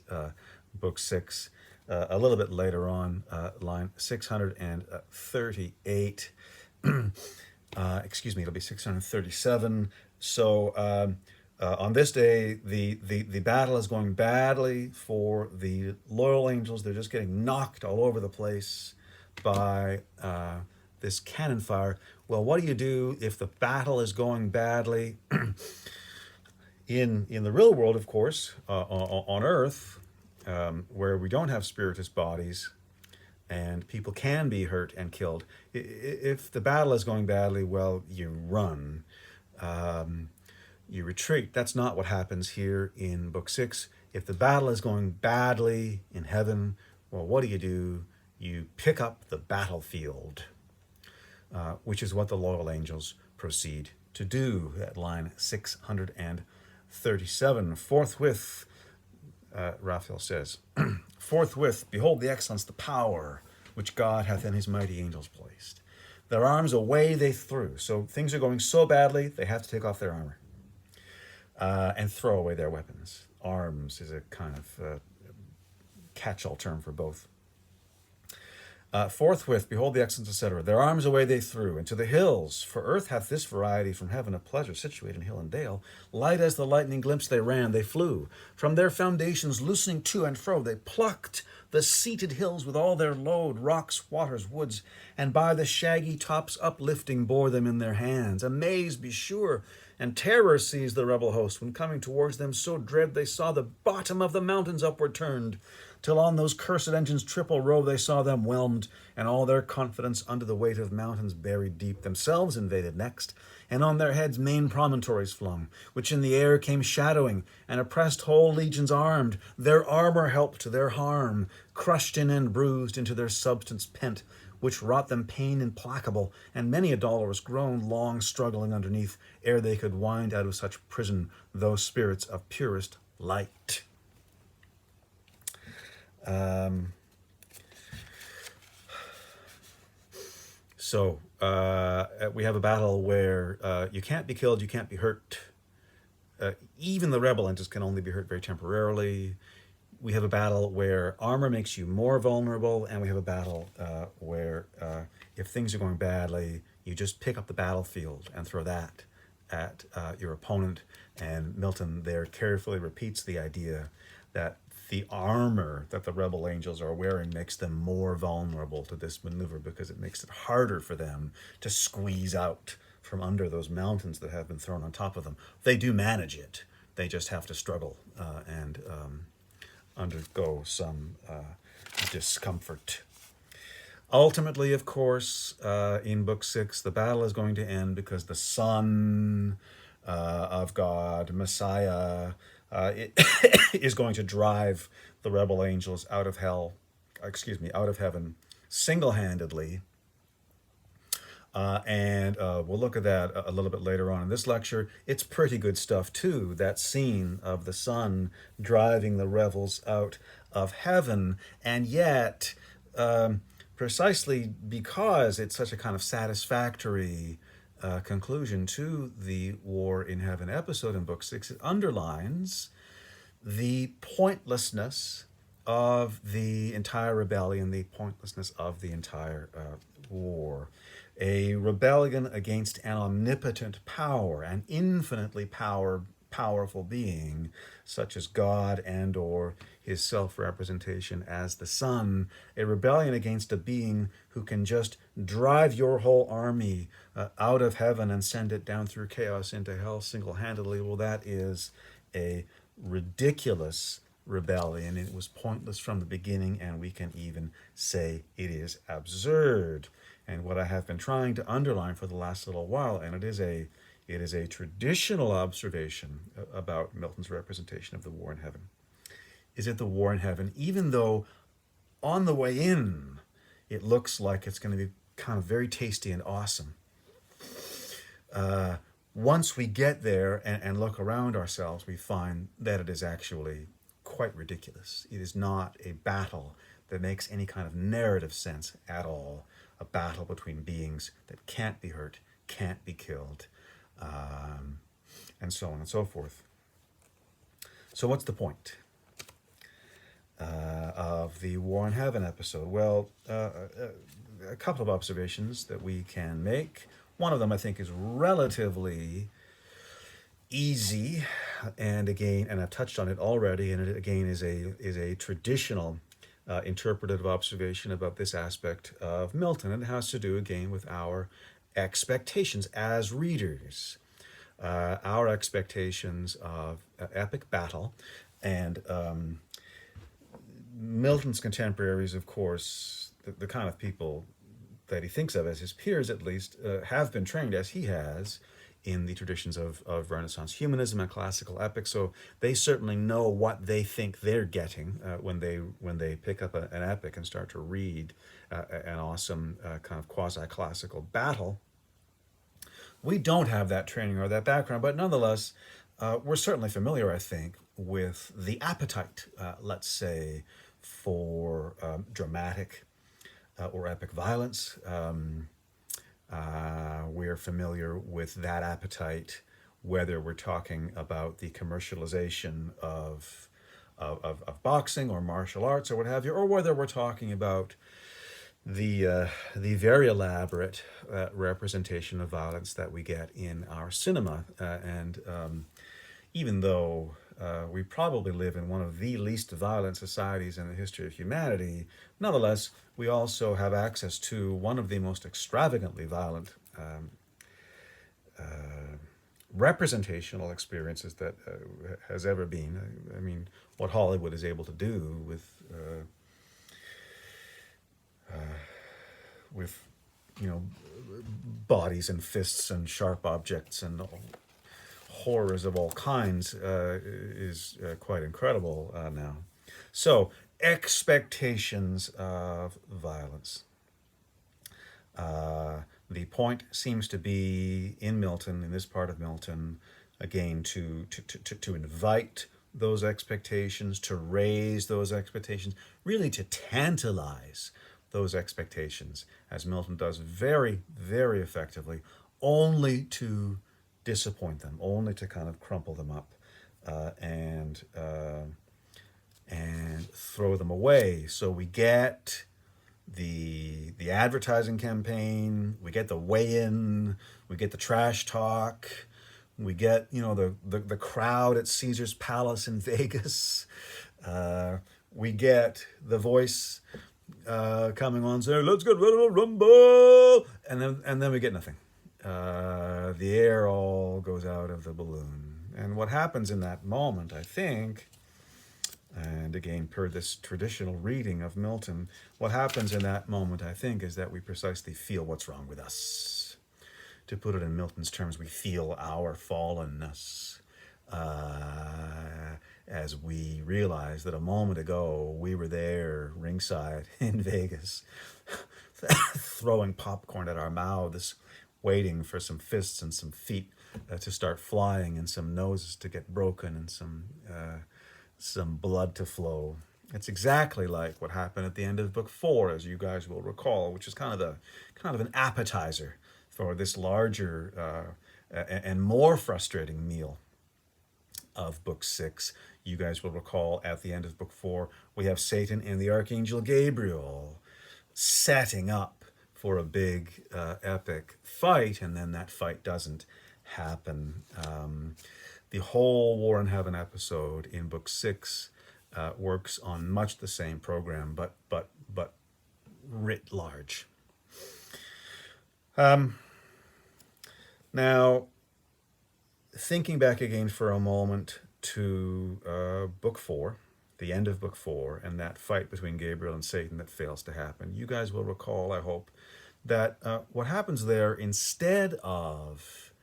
Book 6, a little bit later on, line 638, it'll be 637. So, on this day, the battle is going badly for the loyal angels. They're just getting knocked all over the place by this cannon fire. Well, what do you do if the battle is going badly? In the real world, of course, on Earth, where we don't have spiritist bodies and people can be hurt and killed, if the battle is going badly, well, you run. You retreat. That's not what happens here in Book 6. If the battle is going badly in heaven, well, what do? You pick up the battlefield, which is what the loyal angels proceed to do at line 637. Forthwith, Raphael says, forthwith, behold the excellence, the power, which God hath in his mighty angels placed. Their arms away they threw. So things are going so badly, they have to take off their armor. And throw away their weapons. Arms is a kind of catch-all term for both. Forthwith, behold the excellence, etc. Their arms away they threw, and to the hills, for earth hath this variety from heaven of pleasure, situated in hill and dale. Light as the lightning glimpse they ran, they flew. From their foundations loosening to and fro, they plucked the seated hills with all their load, rocks, waters, woods, and by the shaggy tops uplifting bore them in their hands. Amazed, be sure, and terror seized the rebel host, when coming towards them so dread they saw the bottom of the mountains upward turned, till on those cursed engines triple row they saw them whelmed, and all their confidence under the weight of mountains buried deep, themselves invaded next, and on their heads main promontories flung, which in the air came shadowing, and oppressed whole legions armed, their armor helped to their harm, crushed in and bruised into their substance pent, which wrought them pain implacable, and many a dolorous groan long struggling underneath, ere they could wind out of such prison those spirits of purest light. So we have a battle where you can't be killed, you can't be hurt. Even the rebel angels can only be hurt very temporarily. We have a battle where armor makes you more vulnerable, and we have a battle where if things are going badly, you just pick up the battlefield and throw that at your opponent. And Milton there carefully repeats the idea that the armor that the rebel angels are wearing makes them more vulnerable to this maneuver, because it makes it harder for them to squeeze out from under those mountains that have been thrown on top of them. They do manage it. They just have to struggle and undergo some discomfort. Ultimately, of course, in Book 6, the battle is going to end because the Son of God, Messiah, is going to drive the rebel angels out of heaven, single-handedly. And we'll look at that a little bit later on in this lecture. It's pretty good stuff, too, that scene of the Son driving the rebels out of heaven. And yet, precisely because it's such a kind of satisfactory conclusion to the War in Heaven episode in Book 6, it underlines the pointlessness of the entire rebellion, the pointlessness of the entire war. A rebellion against an omnipotent power, an infinitely powerful being, such as God and or his self-representation as the Son. A rebellion against a being who can just drive your whole army out of heaven and send it down through chaos into hell single-handedly. Well, that is a ridiculous rebellion. It was pointless from the beginning, and we can even say it is absurd. And what I have been trying to underline for the last little while, and it is a traditional observation about Milton's representation of the war in heaven, is that the war in heaven, even though on the way in it looks like it's going to be kind of very tasty and awesome, once we get there and look around ourselves, we find that it is actually quite ridiculous. It is not a battle that makes any kind of narrative sense at all. A battle between beings that can't be hurt, can't be killed, and so on and so forth. So what's the point of the War in Heaven episode? Well, a couple of observations that we can make. One of them, I think, is relatively easy, and again, and I've touched on it already, and it again is a traditional interpretative observation about this aspect of Milton, and it has to do again with our expectations as readers, our expectations of epic battle. And Milton's contemporaries, of course, the kind of people that he thinks of as his peers at least, have been trained as he has in the traditions of Renaissance humanism and classical epics, so they certainly know what they think they're getting when they pick up an epic and start to read an awesome kind of quasi-classical battle. We don't have that training or that background, but nonetheless, we're certainly familiar, I think, with the appetite, let's say, for dramatic or epic violence. We're familiar with that appetite, whether we're talking about the commercialization of boxing or martial arts or what have you, or whether we're talking about the very elaborate representation of violence that we get in our cinema. And even though we probably live in one of the least violent societies in the history of humanity, nonetheless, we also have access to one of the most extravagantly violent representational experiences that has ever been. I mean, what Hollywood is able to do with bodies and fists and sharp objects and horrors of all kinds is quite incredible now. So, expectations of violence. The point seems to be in Milton, in this part of Milton, again, to invite those expectations, to raise those expectations, really to tantalize those expectations, as Milton does very, very effectively, only to disappoint them, only to kind of crumple them up and throw them away. So we get the advertising campaign, we get the weigh-in, we get the trash talk, we get, you know, the crowd at Caesar's Palace in Vegas. We get the voice coming on saying, "Let's get rid of the rumble," and then we get nothing. The air all goes out of the balloon. And what happens in that moment, I think, and again, per this traditional reading of Milton, what happens in that moment, I think, is that we precisely feel what's wrong with us. To put it in Milton's terms, we feel our fallenness as we realize that a moment ago we were there ringside in Vegas, throwing popcorn at our mouths, waiting for some fists and some feet to start flying and some noses to get broken and some blood to flow. It's exactly like what happened at the end of book 4, as you guys will recall, which is kind of an appetizer for this larger and more frustrating meal of book 6. You guys will recall at the end of book 4, we have Satan and the Archangel Gabriel setting up for a big epic fight, and then that fight doesn't happen. The whole War in Heaven episode in book 6 works on much the same program, but writ large. Now, thinking back again for a moment to book 4, the end of book 4, and that fight between Gabriel and Satan that fails to happen, you guys will recall, I hope, that what happens there, instead of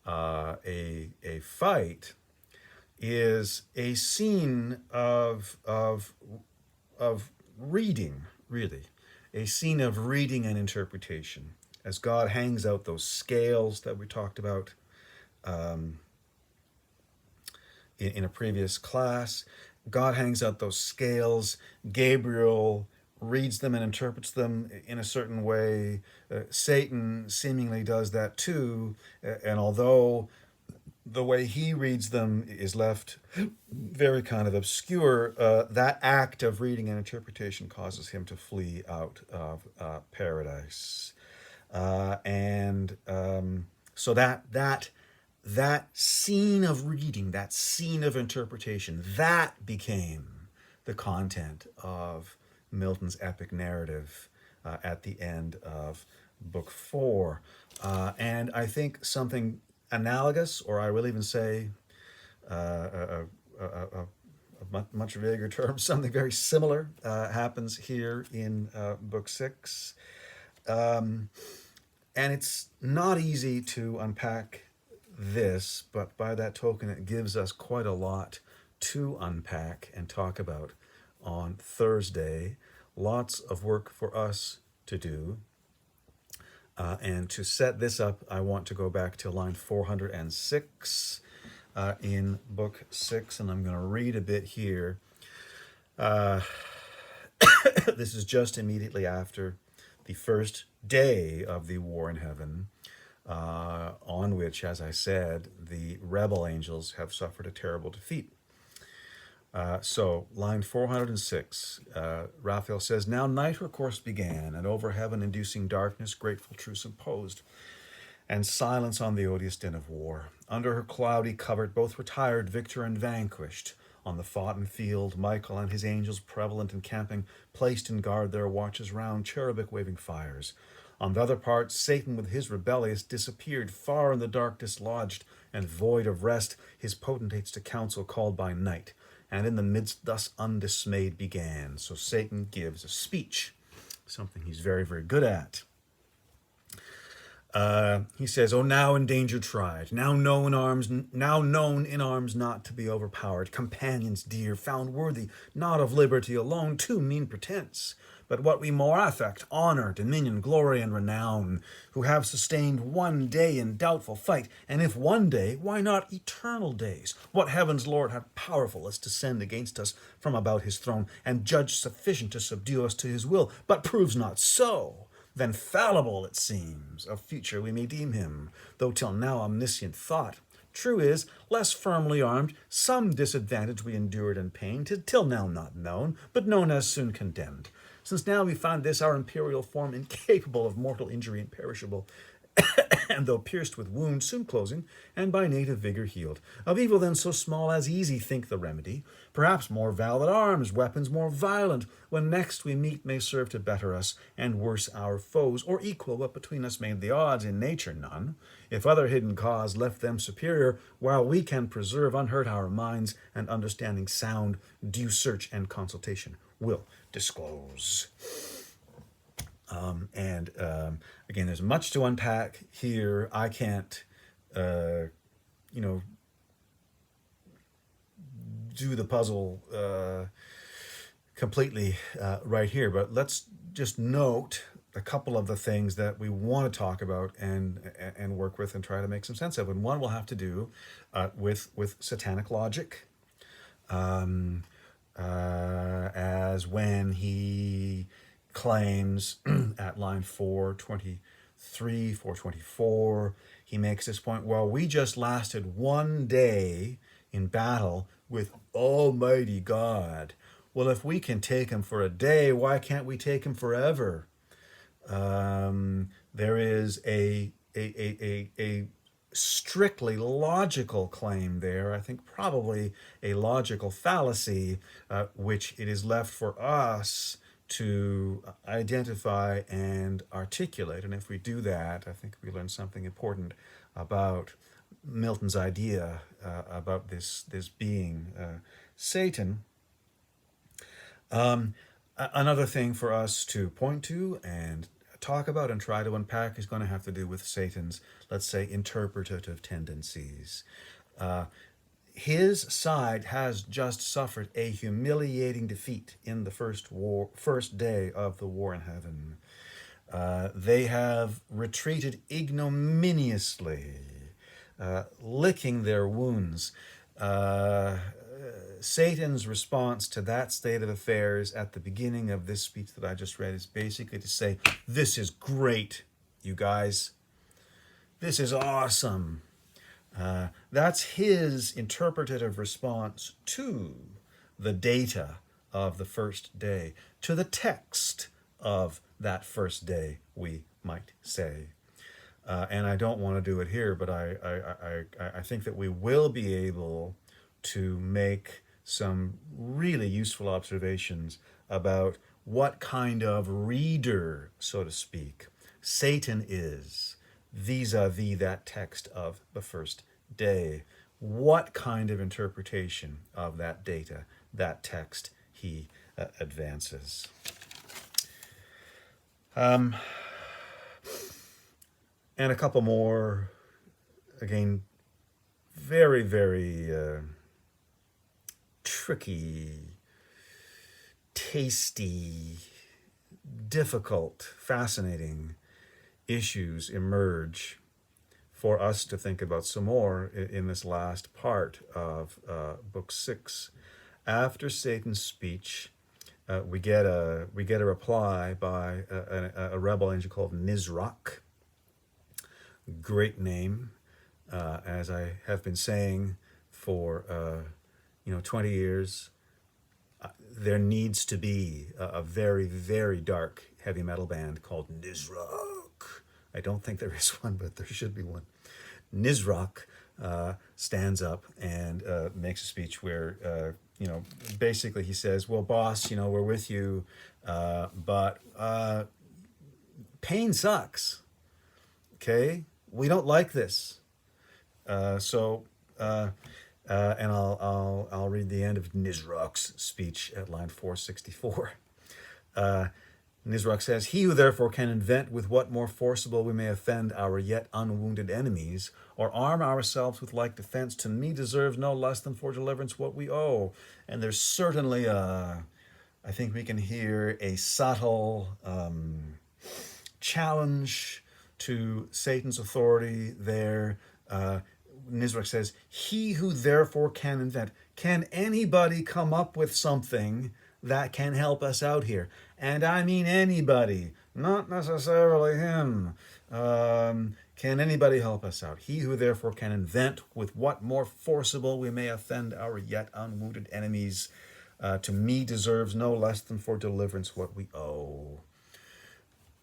a fight, is a scene of reading, really, a scene of reading and interpretation, as God hangs out those scales that we talked about in a previous class. God hangs out those scales. Gabriel reads them and interprets them in a certain way. Satan seemingly does that too. And although the way he reads them is left very kind of obscure, that act of reading and interpretation causes him to flee out of paradise. So that scene of reading, that scene of interpretation, that became the content of Milton's epic narrative at the end of book 4. And I think something analogous, or I will even say a much vaguer term, something very similar happens here in book 6. And it's not easy to unpack this, but by that token, it gives us quite a lot to unpack and talk about on Thursday. Lots of work for us to do. And to set this up, I want to go back to line 406 in book 6, and I'm going to read a bit here. This is just immediately after the first day of the War in Heaven, on which, as I said, the rebel angels have suffered a terrible defeat. So, line 406, Raphael says, "Now night her course began, and over heaven inducing darkness grateful truce imposed, and silence on the odious din of war. Under her cloudy covert both retired, victor and vanquished. On the foughten field, Michael and his angels prevalent encamping, placed in guard their watches round, cherubic waving fires. On the other part, Satan with his rebellious disappeared, far in the dark dislodged, and void of rest, his potentates to council called by night. And in the midst thus undismayed began." So Satan gives a speech, something he's very, very good at. He says, "O now in danger tried, now known in arms not to be overpowered, companions dear, found worthy not of liberty alone, too mean pretense, but what we more affect, honor, dominion, glory, and renown, who have sustained one day in doubtful fight, and if one day, why not eternal days? What heaven's Lord hath powerful as to send against us from about his throne, and judge sufficient to subdue us to his will, but proves not so. Then fallible, it seems, of future we may deem him, though till now omniscient thought. True is, less firmly armed, some disadvantage we endured and pain, till now not known, but known as soon condemned. since now we find this our imperial form incapable of mortal injury and perishable, and though pierced with wounds, soon closing, and by native vigour healed. Of evil then so small as easy think the remedy, perhaps more valid arms, weapons more violent, when next we meet may serve to better us, and worse our foes, or equal what between us made the odds, in nature none. If other hidden cause left them superior, while we can preserve unhurt our minds, and understanding sound, due search and consultation will disclose. Again, there's much to unpack here. I can't, do the puzzle completely right here, but let's just note a couple of the things that we want to talk about and work with and try to make some sense of. And one will have to do with satanic logic, as when he claims at line 423, 424, he makes this point, well, we just lasted one day in battle with Almighty God. Well, if we can take him for a day, why can't we take him forever? There is a strictly logical claim there, I think probably a logical fallacy, which it is left for us to identify and articulate. And if we do that, I think we learn something important about Milton's idea about this being Satan. Another thing for us to point to and talk about and try to unpack is going to have to do with Satan's, let's say, interpretative tendencies. His side has just suffered a humiliating defeat in the first day of the war in heaven. They have retreated ignominiously, licking their wounds. Satan's response to that state of affairs at the beginning of this speech that I just read is basically to say, this is great, you guys. This is awesome. That's his interpretative response to the data of the first day, to the text of that first day, we might say. And I don't want to do it here, but I think that we will be able to make some really useful observations about what kind of reader, so to speak, Satan is vis-a-vis that text of the first day. What kind of interpretation of that data, that text, he advances. And a couple more, again, very, very tricky, tasty, difficult, fascinating issues emerge for us to think about some more in this last part of Book 6. After Satan's speech, we get a reply by a rebel angel called Nisroch. Great name, as I have been saying for 20 years. There needs to be a very, very dark heavy metal band called Nisroch. I don't think there is one, but there should be one. Nisroch stands up and makes a speech where, basically he says, well, boss, we're with you, but pain sucks, okay? We don't like this. And I'll read the end of Nisroch's speech at line 464. Nisroch says, he who therefore can invent with what more forcible we may offend our yet unwounded enemies, or arm ourselves with like defense, to me deserves no less than for deliverance what we owe. And there's certainly I think we can hear a subtle challenge to Satan's authority there. Nisroch says, he who therefore can invent. Can anybody come up with something that can help us out here? And I mean anybody, not necessarily him. Can anybody help us out? He who therefore can invent with what more forcible we may offend our yet unwounded enemies. To me deserves no less than for deliverance what we owe.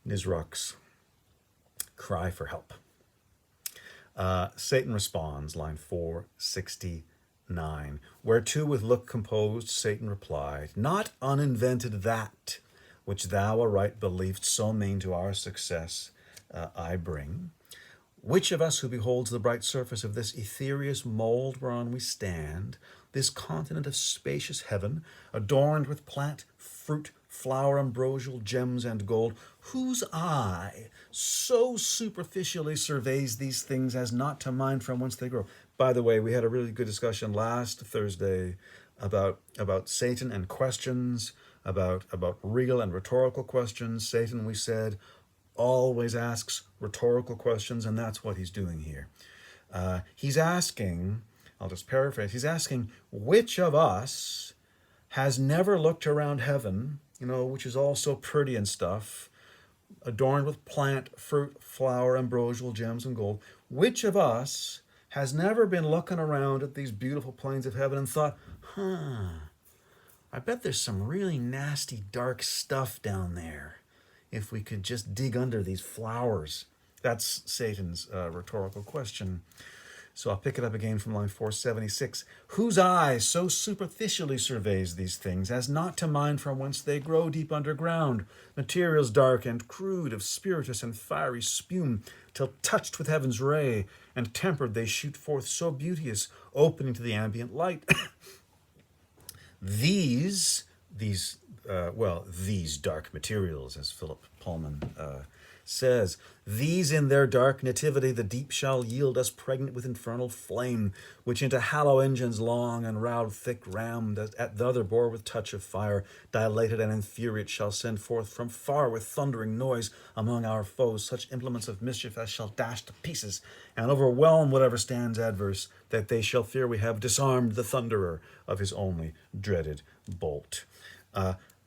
Nisroch's cry for help. Satan responds, line 469. Whereto with look composed Satan replied, not uninvented that, which thou aright believed so main to our success I bring. Which of us who beholds the bright surface of this ethereous mold whereon we stand, this continent of spacious heaven, adorned with plant, fruit, flower, ambrosial, gems, and gold, whose eye so superficially surveys these things as not to mind from whence they grow? By the way, we had a really good discussion last Thursday about Satan and questions, about real and rhetorical questions. Satan, we said, always asks rhetorical questions, and that's what he's doing here. He's asking, I'll just paraphrase, he's asking, which of us has never looked around heaven, which is all so pretty and stuff, adorned with plant, fruit, flower, ambrosial, gems, and gold. Which of us has never been looking around at these beautiful plains of heaven and thought, I bet there's some really nasty, dark stuff down there if we could just dig under these flowers? That's Satan's rhetorical question. So I'll pick it up again from line 476. Whose eye so superficially surveys these things as not to mind from whence they grow deep underground, materials dark and crude, of spirituous and fiery spume, till touched with heaven's ray, and tempered they shoot forth so beauteous, opening to the ambient light. These dark materials, as Philip Pullman says, these in their dark nativity the deep shall yield us pregnant with infernal flame, which into hollow engines long and round thick rammed at the other bore with touch of fire, dilated and infuriate shall send forth from far with thundering noise among our foes such implements of mischief as shall dash to pieces and overwhelm whatever stands adverse, that they shall fear we have disarmed the thunderer of his only dreaded bolt.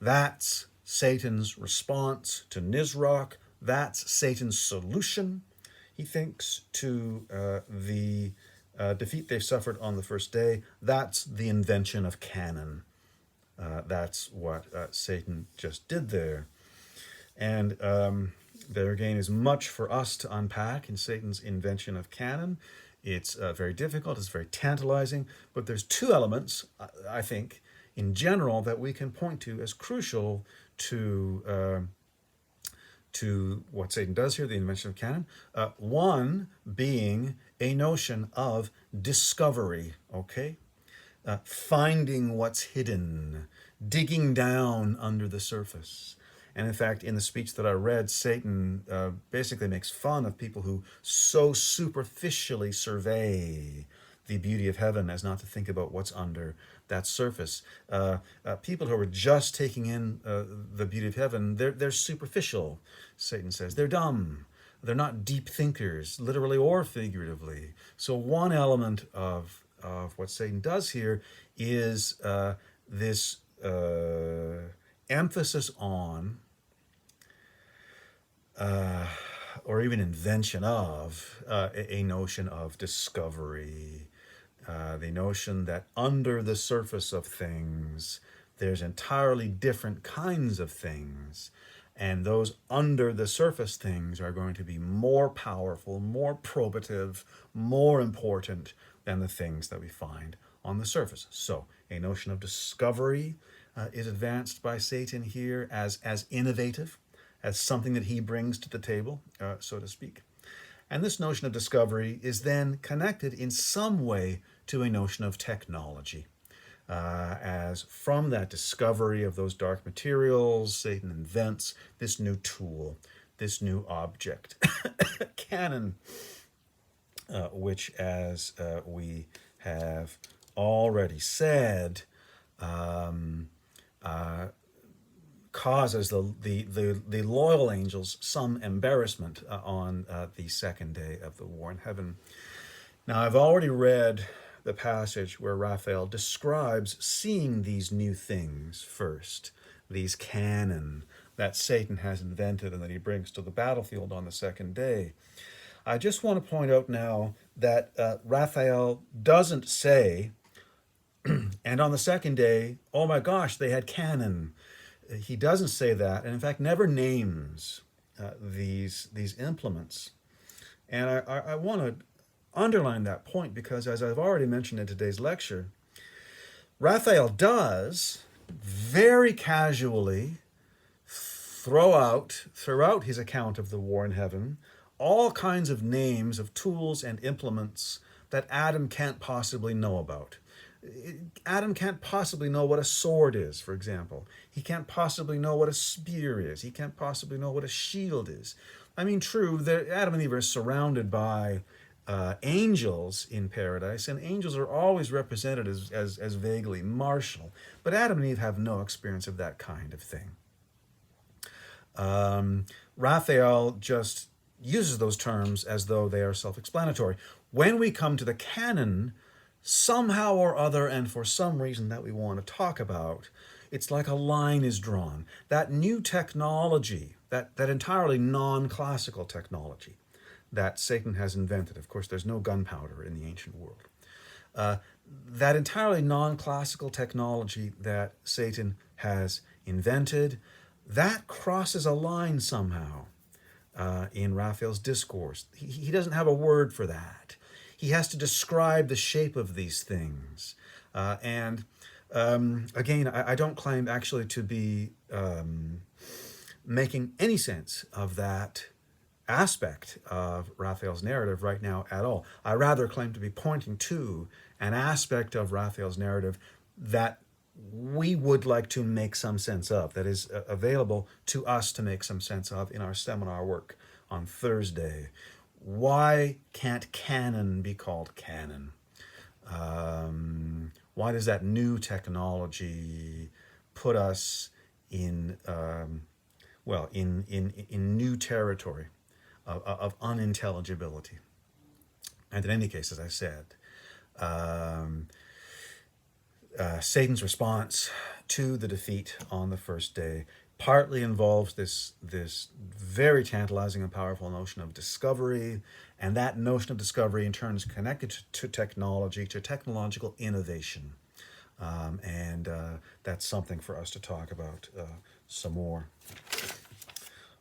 That's Satan's response to Nisroch. That's Satan's solution, he thinks, to the defeat they've suffered on the first day. That's the invention of canon. That's what Satan just did there. And there again is much for us to unpack in Satan's invention of canon. It's very difficult, it's very tantalizing, but there's two elements, I think, in general, that we can point to as crucial to what Satan does here, the invention of canon. One being a notion of discovery, okay? Finding what's hidden, digging down under the surface. And in fact, in the speech that I read, Satan basically makes fun of people who so superficially survey the beauty of heaven as not to think about what's under that surface. People who are just taking in the beauty of heaven, they're superficial, Satan says. They're dumb. They're not deep thinkers, literally or figuratively. So one element of what Satan does here is this emphasis on, or even invention of, a notion of discovery. The notion that under the surface of things, there's entirely different kinds of things. And those under the surface things are going to be more powerful, more probative, more important than the things that we find on the surface. So a notion of discovery is advanced by Satan here as innovative, as something that he brings to the table, so to speak. And this notion of discovery is then connected in some way to a notion of technology. As from that discovery of those dark materials, Satan invents this new tool, this new object, canon, which, as we have already said, causes the loyal angels some embarrassment on the second day of the war in heaven. Now, I've already read the passage where Raphael describes seeing these new things first, these canon that Satan has invented and that he brings to the battlefield on the second day. I just want to point out now that Raphael doesn't say And on the second day, oh my gosh, they had cannon. He doesn't say that, and in fact, never names these implements. And I want to underline that point because, as I've already mentioned in today's lecture, Raphael does very casually throughout his account of the war in heaven, all kinds of names of tools and implements that Adam can't possibly know about. Adam can't possibly know what a sword is, for example. He can't possibly know what a spear is. He can't possibly know what a shield is. I mean, true, Adam and Eve are surrounded by angels in paradise, and angels are always represented as vaguely martial. But Adam and Eve have no experience of that kind of thing. Raphael just uses those terms as though they are self-explanatory. When we come to the canon, somehow or other, and for some reason that we want to talk about, it's like a line is drawn. That new technology, that entirely non-classical technology that Satan has invented. Of course, there's no gunpowder in the ancient world. That entirely non-classical technology that Satan has invented, that crosses a line somehow in Raphael's discourse. He doesn't have a word for that. He has to describe the shape of these things. Again, I don't claim actually to be making any sense of that aspect of Raphael's narrative right now at all. I rather claim to be pointing to an aspect of Raphael's narrative that we would like to make some sense of, that is available to us to make some sense of in our seminar work on Thursday. Why can't canon be called canon? Why does that new technology put us in new territory of unintelligibility? And in any case, as I said, Satan's response to the defeat on the first day partly involves this very tantalizing and powerful notion of discovery, and that notion of discovery in turn is connected to technology, to technological innovation. That's something for us to talk about some more.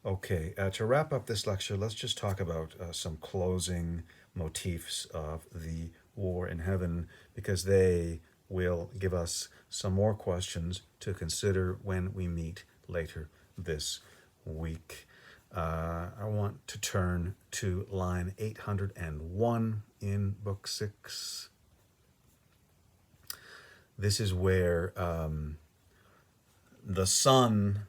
Okay, to wrap up this lecture, let's just talk about some closing motifs of the war in heaven, because they will give us some more questions to consider when we meet later this week. I want to turn to line 801 in Book 6. This is where the Son,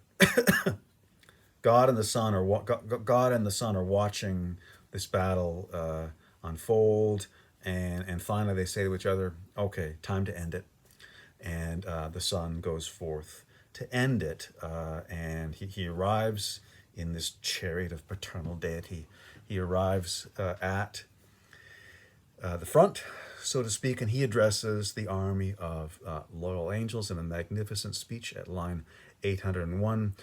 God and the Son are watching this battle unfold, and finally they say to each other, "Okay, time to end it." And the Son goes forth to end it, and he arrives in this chariot of paternal deity. He arrives at the front, so to speak, and he addresses the army of loyal angels in a magnificent speech at line 801,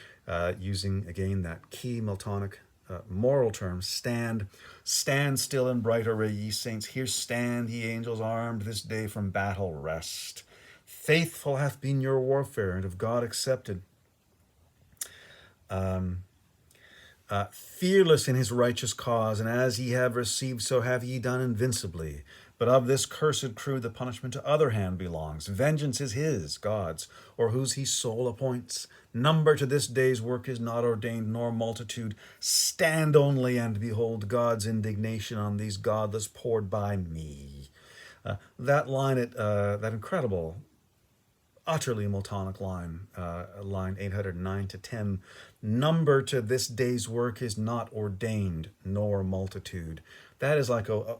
using again that key Miltonic moral term, stand still in bright array, ye saints. Here stand, ye angels, armed this day from battle rest. Faithful hath been your warfare, and of God accepted. Fearless in his righteous cause, and as ye have received, so have ye done invincibly. But of this cursed crew the punishment to other hand belongs. Vengeance is his, God's, or whose he sole appoints. Number to this day's work is not ordained, nor multitude. Stand only and behold God's indignation on these godless poured by me. That line, that incredible, utterly Miltonic line, line 809 to 10. Number to this day's work is not ordained, nor multitude. That is like a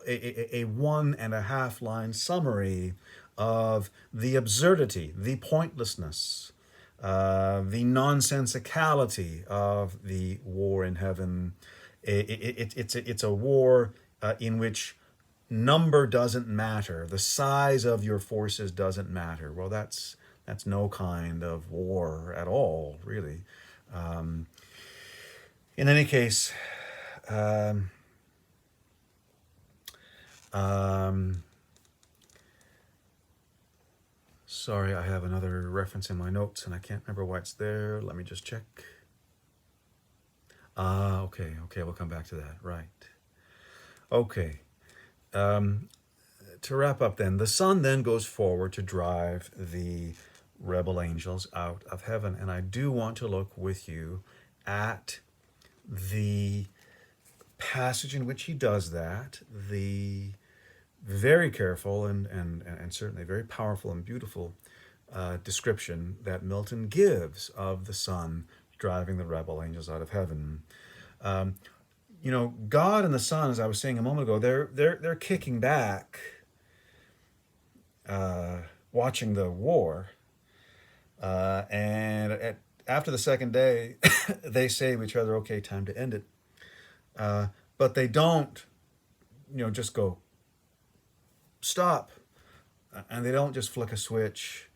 1.5 line summary of the absurdity, the pointlessness, the nonsensicality of the war in heaven. It's a war in which number doesn't matter. The size of your forces doesn't matter. Well, that's no kind of war at all, really. In any case, Sorry, I have another reference in my notes and I can't remember why it's there. Let me just check. Okay, we'll come back to that. Right. Okay. To wrap up then, the Son then goes forward to drive the rebel angels out of heaven. And I do want to look with you at the passage in which he does that, the very careful and certainly very powerful and beautiful description that Milton gives of the Son driving the rebel angels out of heaven. God and the Son, as I was saying a moment ago, they're kicking back, watching the war, and after the second day, they say to each other, "Okay, time to end it." But they don't, just go stop, and they don't just flick a switch.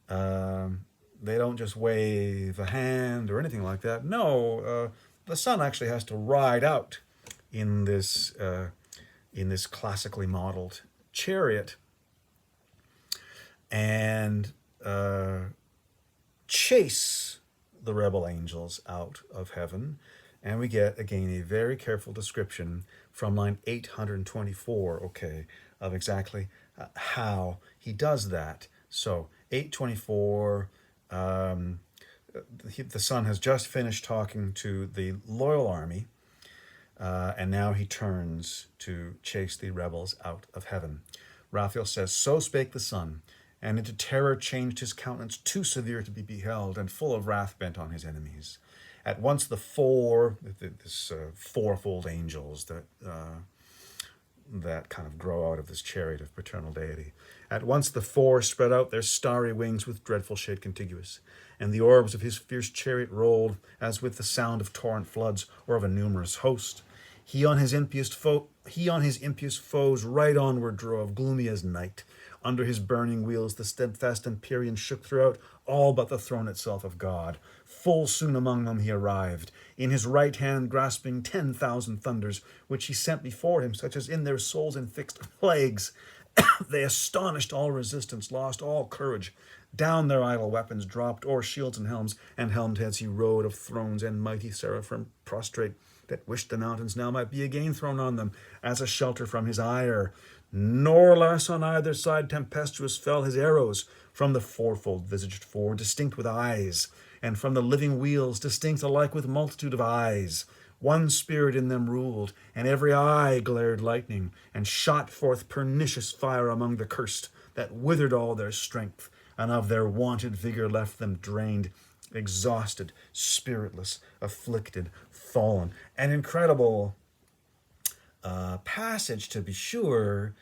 They don't just wave a hand or anything like that. No, the Son actually has to ride out in this classically modeled chariot and chase the rebel angels out of heaven. And we get, again, a very careful description from line 824, of exactly how he does that. So, 824, the Son has just finished talking to the loyal army, and now he turns to chase the rebels out of heaven. Raphael says, "So spake the Son, and into terror changed his countenance, too severe to be beheld, and full of wrath bent on his enemies. At once the fourfold angels that kind of grow out of this chariot of paternal deity. At once the four spread out their starry wings with dreadful shade contiguous, and the orbs of his fierce chariot rolled, as with the sound of torrent floods or of a numerous host. He on his impious foes right onward drove, gloomy as night. Under his burning wheels the steadfast empyrean shook throughout, all but the throne itself of God. Full soon among them he arrived, in his right hand grasping 10,000 thunders, which he sent before him, such as in their souls infixed plagues. They astonished all resistance, lost all courage. Down their idle weapons dropped, o'er shields and helmed heads he rode, of thrones and mighty seraphim prostrate, that wished the mountains now might be again thrown on them, as a shelter from his ire. Nor less on either side tempestuous fell his arrows, from the fourfold visaged four, distinct with eyes, and from the living wheels, distinct alike with multitude of eyes. One spirit in them ruled, and every eye glared lightning, and shot forth pernicious fire among the cursed, that withered all their strength, and of their wonted vigor left them drained, exhausted, spiritless, afflicted, fallen. An incredible passage, to be sure.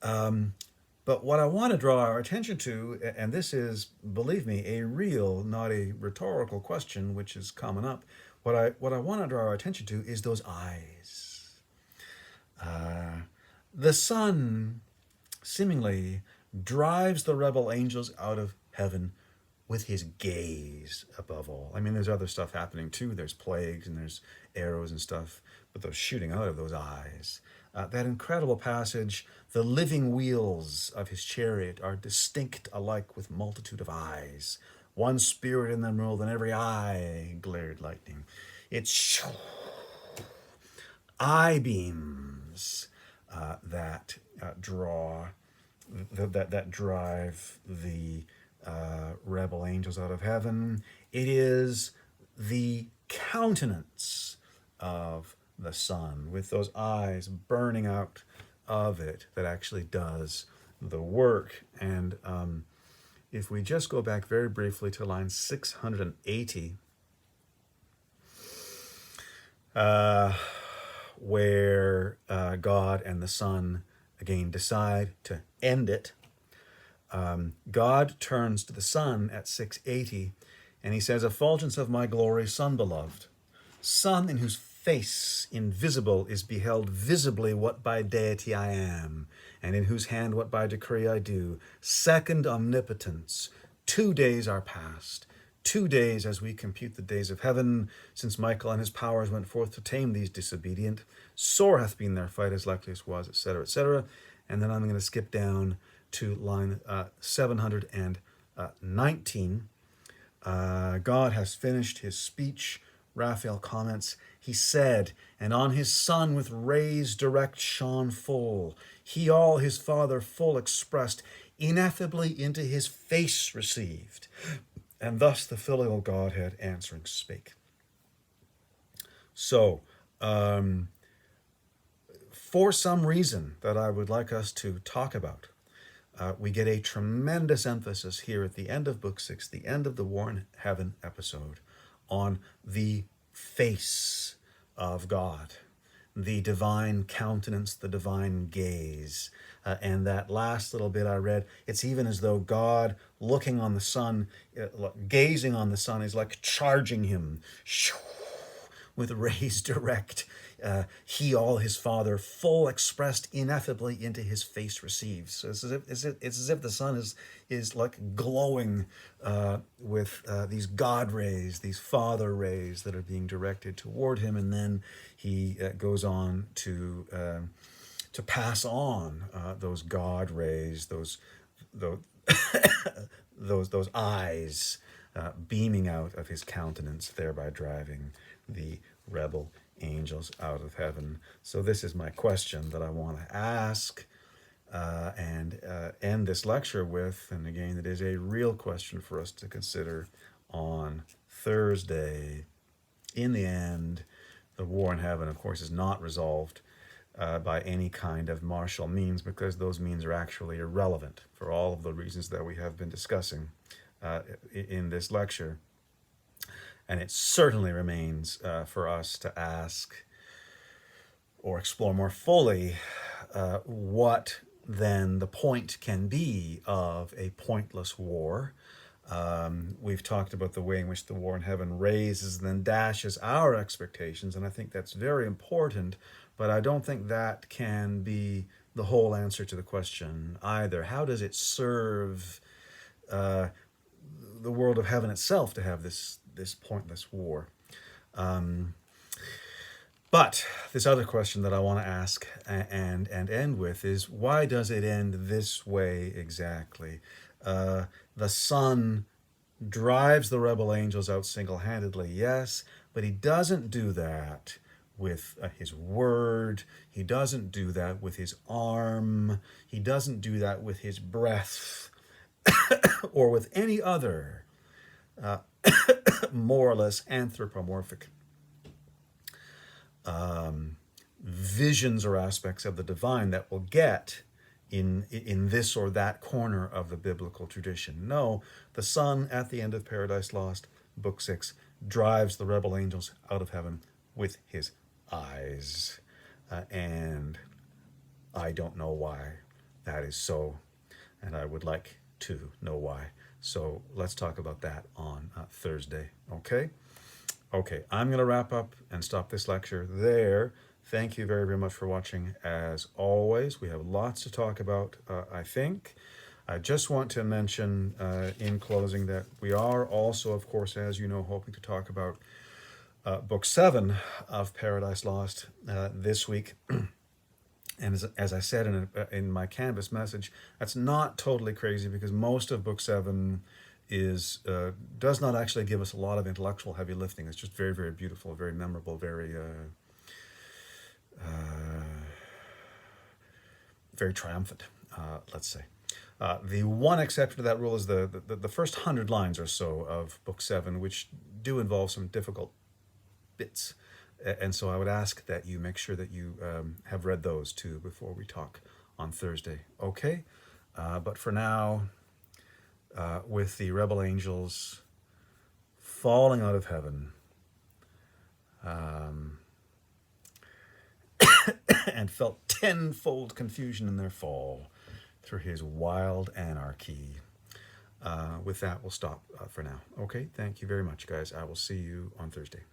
But what I want to draw our attention to, and this is, believe me, a real, not a rhetorical question, which is coming up. What I want to draw our attention to is those eyes. The Son seemingly drives the rebel angels out of heaven with his gaze above all. I mean, there's other stuff happening too. There's plagues and there's arrows and stuff, but they're shooting out of those eyes. That incredible passage, the living wheels of his chariot are distinct alike with multitude of eyes. One spirit in them rolled, and every eye glared lightning. It's eye beams that drive the rebel angels out of heaven. It is the countenance of the Son, with those eyes burning out of it, that actually does the work. And if we just go back very briefly to line 680, where God and the Son again decide to end it, God turns to the Son at 680, and he says, "Effulgence of my glory, Son beloved, Son in whose face invisible is beheld visibly what by deity I am, and in whose hand what by decree I do. Second omnipotence, 2 days are past, 2 days as we compute the days of heaven, since Michael and his powers went forth to tame these disobedient. Sore hath been their fight, as likely as was, etc., etc." And then I'm going to skip down to line 700 and 19, God has finished his speech. Raphael comments, he said, and on his Son with rays direct shone full. He all his Father full expressed, ineffably into his face received. And thus the filial Godhead answering spake. So, for some reason that I would like us to talk about, we get a tremendous emphasis here at the end of Book 6, the end of the War in Heaven episode, on the face of God, the divine countenance, the divine gaze. And that last little bit I read, it's even as though God looking on the Son, gazing on the Son, is like charging him with rays direct. He all his Father full expressed ineffably into his face receives. So it's as if the Son is like glowing with these God rays, these Father rays that are being directed toward him, and then he goes on to pass on those God rays, those those eyes beaming out of his countenance, thereby driving the rebel angels out of heaven. So this is my question that I want to ask and end this lecture with. And again, it is a real question for us to consider on Thursday. In the end, the war in heaven, of course, is not resolved by any kind of martial means, because those means are actually irrelevant for all of the reasons that we have been discussing in this lecture. And it certainly remains for us to ask or explore more fully what then the point can be of a pointless war. We've talked about the way in which the war in heaven raises and then dashes our expectations, and I think that's very important, but I don't think that can be the whole answer to the question either. How does it serve the world of heaven itself to have this pointless war? But this other question that I want to ask and end with is, why does it end this way exactly? The Son drives the rebel angels out single-handedly, yes, but he doesn't do that with his word. He doesn't do that with his arm. He doesn't do that with his breath or with any other more or less anthropomorphic visions or aspects of the divine that we'll get in this or that corner of the biblical tradition. No, the Son at the end of Paradise Lost, Book 6, drives the rebel angels out of heaven with his eyes. And I don't know why that is so, and I would like to know why. So let's talk about that on Thursday, okay? Okay, I'm going to wrap up and stop this lecture there. Thank you very, very much for watching. As always, we have lots to talk about, I think. I just want to mention in closing that we are also, of course, as you know, hoping to talk about Book 7 of Paradise Lost this week. And as I said in my Canvas message, that's not totally crazy, because most of Book 7 does not actually give us a lot of intellectual heavy lifting. It's just very, very beautiful, very memorable, very very triumphant, let's say. The one exception to that rule is the first 100 lines or so of Book 7, which do involve some difficult bits. And so I would ask that you make sure that you have read those too before we talk on Thursday. Okay? But for now, with the rebel angels falling out of heaven and felt tenfold confusion in their fall through his wild anarchy. With that, we'll stop for now. Okay? Thank you very much, guys. I will see you on Thursday.